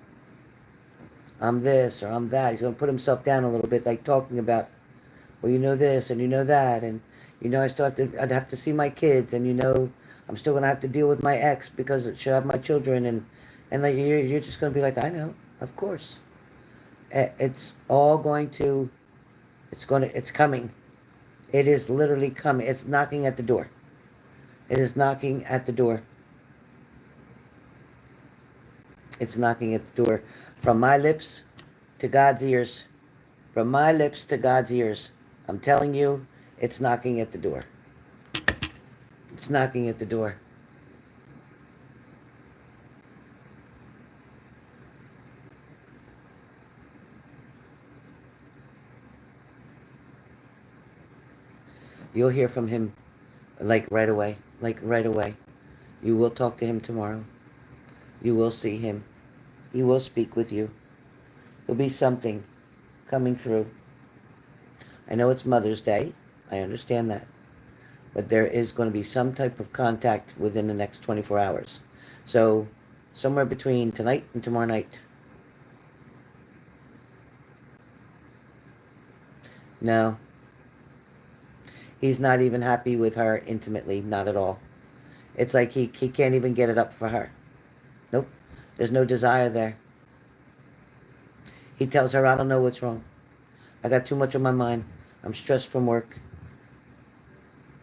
this or I'm that. He's going to put himself down a little bit, like talking about, well, you know this and you know that. And, I'd have to see my kids, and, I'm still going to have to deal with my ex because she'll have my children. And like, you're just going to be like, I know, of course. It's all going to, it's coming. It is literally coming. It's knocking at the door. It is knocking at the door. It's knocking at the door. From my lips to God's ears. From my lips to God's ears. I'm telling you, it's knocking at the door. It's knocking at the door. You'll hear from him like right away. Like right away. You will talk to him tomorrow. You will see him. He will speak with you. There'll be something coming through. I know it's Mother's Day. I understand that. But there is going to be some type of contact within the next 24 hours. So, somewhere between tonight and tomorrow night. No. He's not even happy with her intimately. Not at all. It's like he can't even get it up for her. Nope. There's no desire there. He tells her, I don't know what's wrong. I got too much on my mind. I'm stressed from work.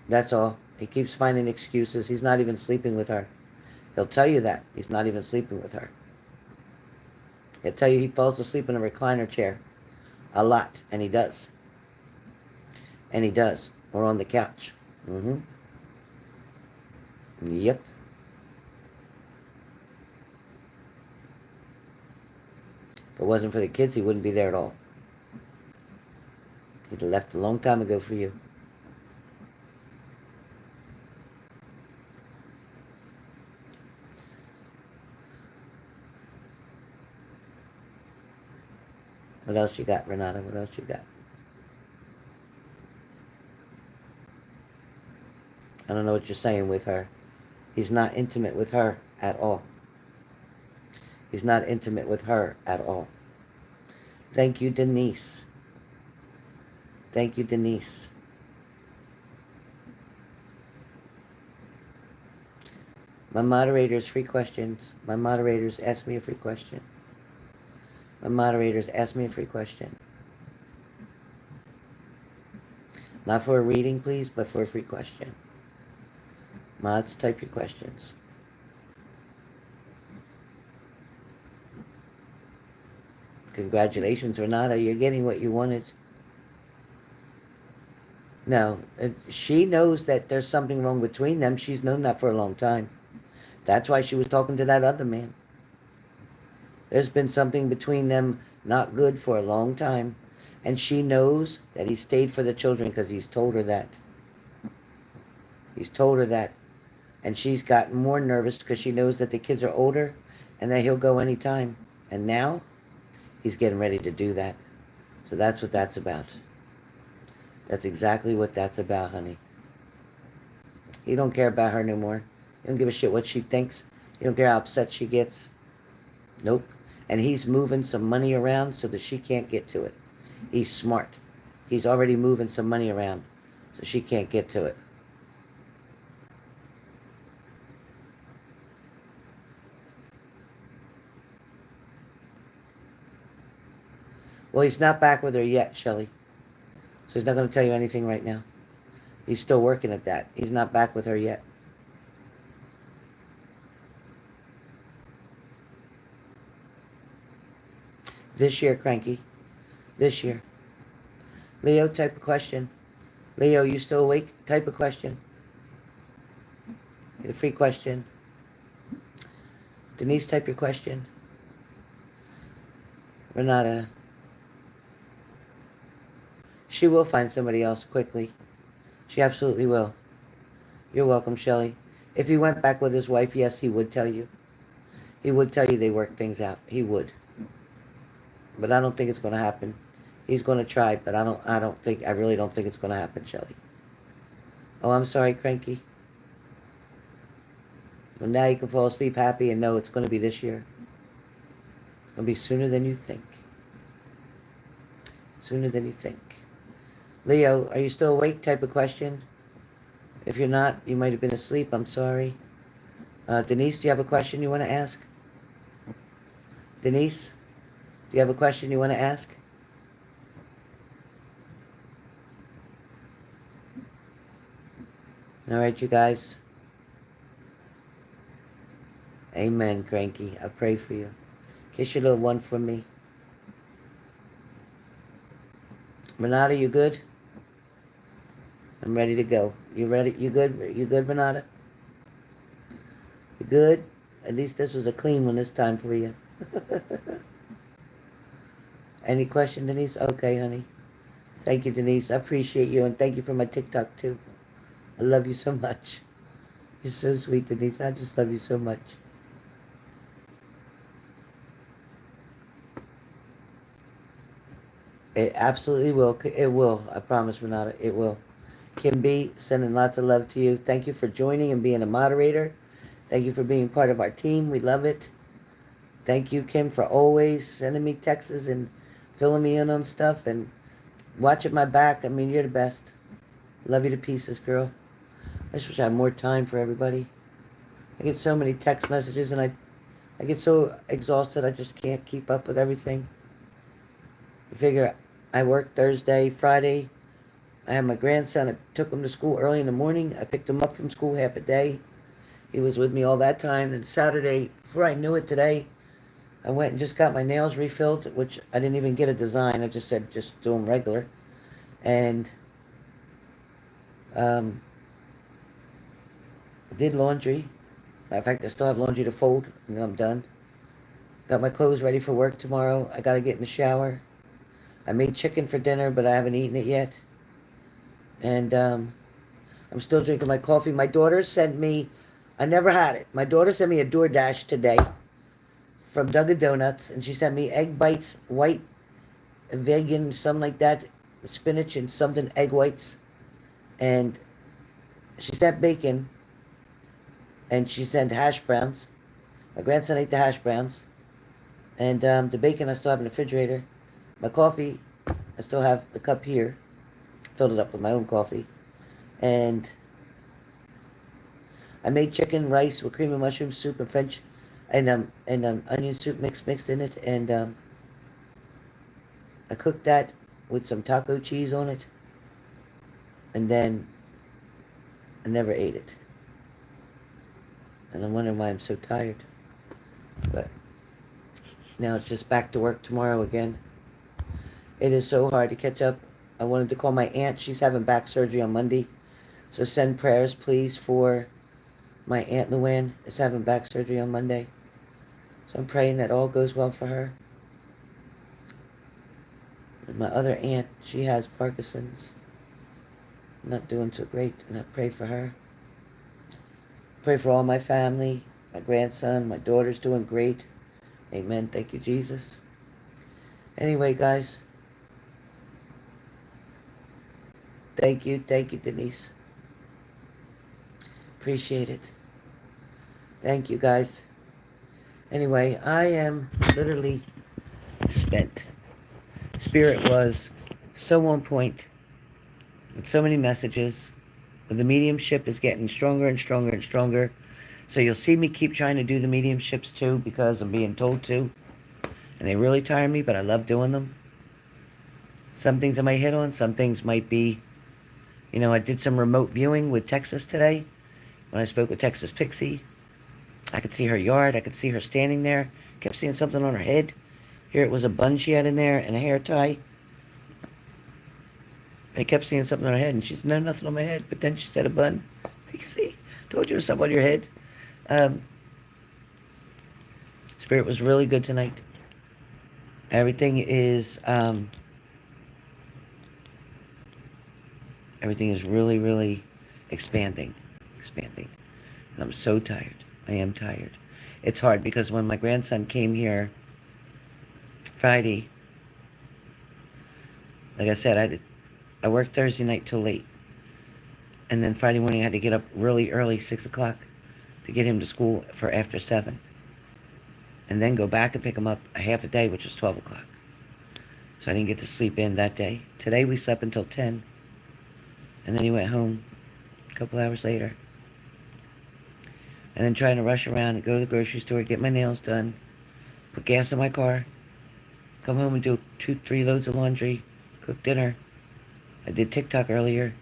That's all. He keeps finding excuses. He's not even sleeping with her. He'll tell you that. He's not even sleeping with her. He'll tell you he falls asleep in a recliner chair. A lot. And he does. And he does. Or on the couch. Mm-hmm. Yep. If it wasn't for the kids, he wouldn't be there at all. He'd have left a long time ago for you. What else you got, Ranada? What else you got? I don't know what you're saying with her. He's not intimate with her at all. He's not intimate with her at all. Thank you, Denise. Thank you, Denise. My moderators, free questions. My moderators, ask me a free question. My moderators, ask me a free question. Not for a reading, please, but for a free question. Mods, type your questions. Congratulations, Ranada. You're getting what you wanted. No, she knows that there's something wrong between them. She's known that for a long time. That's why she was talking to that other man. There's been something between them not good for a long time. And she knows that he stayed for the children because he's told her that. He's told her that. And she's gotten more nervous because she knows that the kids are older and that he'll go anytime. And now he's getting ready to do that. So that's what that's about. That's exactly what that's about, honey. He don't care about her no more. He don't give a shit what she thinks. He don't care how upset she gets. Nope. And he's moving some money around so that she can't get to it. He's smart. He's already moving some money around so she can't get to it. Well, he's not back with her yet, Shelly. So he's not going to tell you anything right now. He's still working at that. He's not back with her yet. This year, Cranky. This year. Leo, type a question. Leo, you still awake? Type a question. Get a free question. Denise, type your question. Ranada. She will find somebody else quickly. She absolutely will. You're welcome, Shelly. If he went back with his wife, yes, he would tell you. He would tell you they worked things out. He would. But I don't think it's going to happen. He's going to try, but I really don't think it's going to happen, Shelly. Oh, I'm sorry, Cranky. Well, now you can fall asleep happy and know it's going to be this year. It'll be sooner than you think. Sooner than you think. Leo, are you still awake? Type a question. If you're not, you might have been asleep. I'm sorry. Denise, do you have a question you want to ask? Denise, do you have a question you want to ask? All right, you guys. Amen, Cranky. I pray for you. Kiss your little one for me. Ranada, you good? I'm ready to go. You ready? You good? You good, Ranada? You good? At least this was a clean one this time for you. Any question, Denise? Okay, honey. Thank you, Denise. I appreciate you, and thank you for my TikTok, too. I love you so much. You're so sweet, Denise. I just love you so much. It absolutely will. It will. I promise, Renata. It will. Kim B, sending lots of love to you. Thank you for joining and being a moderator. Thank you for being part of our team. We love it. Thank you, Kim, for always sending me texts and filling me in on stuff and watching my back. I mean, you're the best. Love you to pieces, girl. I just wish I had more time for everybody. I get so many text messages and I get so exhausted I just can't keep up with everything. I figure I work Thursday, Friday. I have my grandson. I took him to school early in the morning. I picked him up from school half a day. He was with me all that time. And Saturday, before I knew it today, I went and just got my nails refilled, which I didn't even get a design. I just said just do them regular. And did laundry. Matter of fact, I still have laundry to fold, and then I'm done. Got my clothes ready for work tomorrow. I got to get in the shower. I made chicken for dinner, but I haven't eaten it yet. And I'm still drinking my coffee. My daughter sent me, I never had it. My daughter sent me a DoorDash today from Dunkin' Donuts, and she sent me egg bites, white vegan, something like that, spinach and something, egg whites. And she sent bacon, and she sent hash browns. My grandson ate the hash browns. And the bacon I still have in the refrigerator. My coffee, I still have the cup here. Filled it up with my own coffee. And I made chicken, rice with cream and mushroom soup and French and onion soup mixed in it. And I cooked that with some taco cheese on it. And then I never ate it. And I'm wondering why I'm so tired. But now it's just back to work tomorrow again. It is so hard to catch up. I wanted to call my aunt. She's having back surgery on Monday. So send prayers, please, for my Aunt Luann is having back surgery on Monday. So I'm praying that all goes well for her. And my other aunt, she has Parkinson's. Not doing so great, and I pray for her. Pray for all my family, my grandson, my daughter's doing great. Amen. Thank you, Jesus. Anyway, guys. Thank you, Denise. Appreciate it. Thank you, guys. Anyway, I am literally spent. Spirit was so on point with so many messages. The mediumship is getting stronger and stronger and stronger. So you'll see me keep trying to do the mediumships too, because I'm being told to. And they really tire me, but I love doing them. Some things I might hit on, some things might be, I did some remote viewing with Texas today. When I spoke with Texas Pixie, I could see her yard. I could see her standing there. Kept seeing something on her head. Here it was a bun she had in there and a hair tie. I kept seeing something on her head, and she said, no, nothing on my head. But then she said a bun. See, told you there was something on your head. Spirit was really good tonight. Everything is really, really expanding. And I'm so tired. I am tired. It's hard because when my grandson came here Friday, like I said, I worked Thursday night till late. And then Friday morning I had to get up really early, 6 o'clock, to get him to school for after 7. And then go back and pick him up a half a day, which was 12 o'clock. So I didn't get to sleep in that day. Today we slept until 10. And then he went home a couple hours later. And then trying to rush around and go to the grocery store, get my nails done, put gas in my car, come home and do 2-3 loads of laundry, cook dinner. I did TikTok earlier.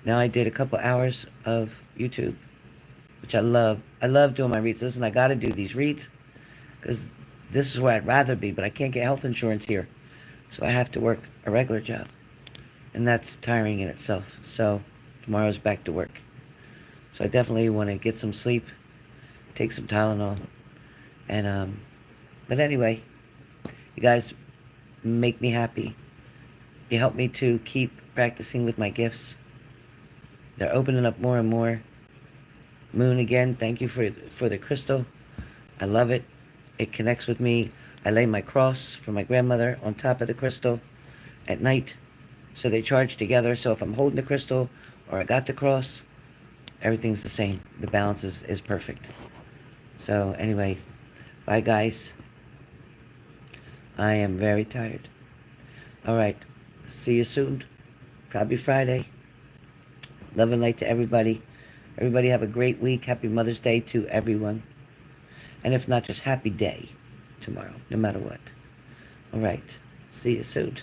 Now I did a couple hours of YouTube, which I love. I love doing my reads. Listen, I got to do these reads because this is where I'd rather be, but I can't get health insurance here. So I have to work a regular job. And that's tiring in itself. So tomorrow's back to work. So I definitely want to get some sleep, take some Tylenol. And, but anyway, you guys make me happy. You help me to keep practicing with my gifts. They're opening up more and more. Moon, again, thank you for the crystal. I love it. It connects with me. I lay my cross for my grandmother on top of the crystal at night. So they charge together. So if I'm holding the crystal or I got the cross, everything's the same. The balance is perfect. So anyway, bye guys. I am very tired. All right. See you soon. Probably Friday. Love and light to everybody. Everybody have a great week. Happy Mother's Day to everyone. And if not, just happy day tomorrow, no matter what. All right. See you soon.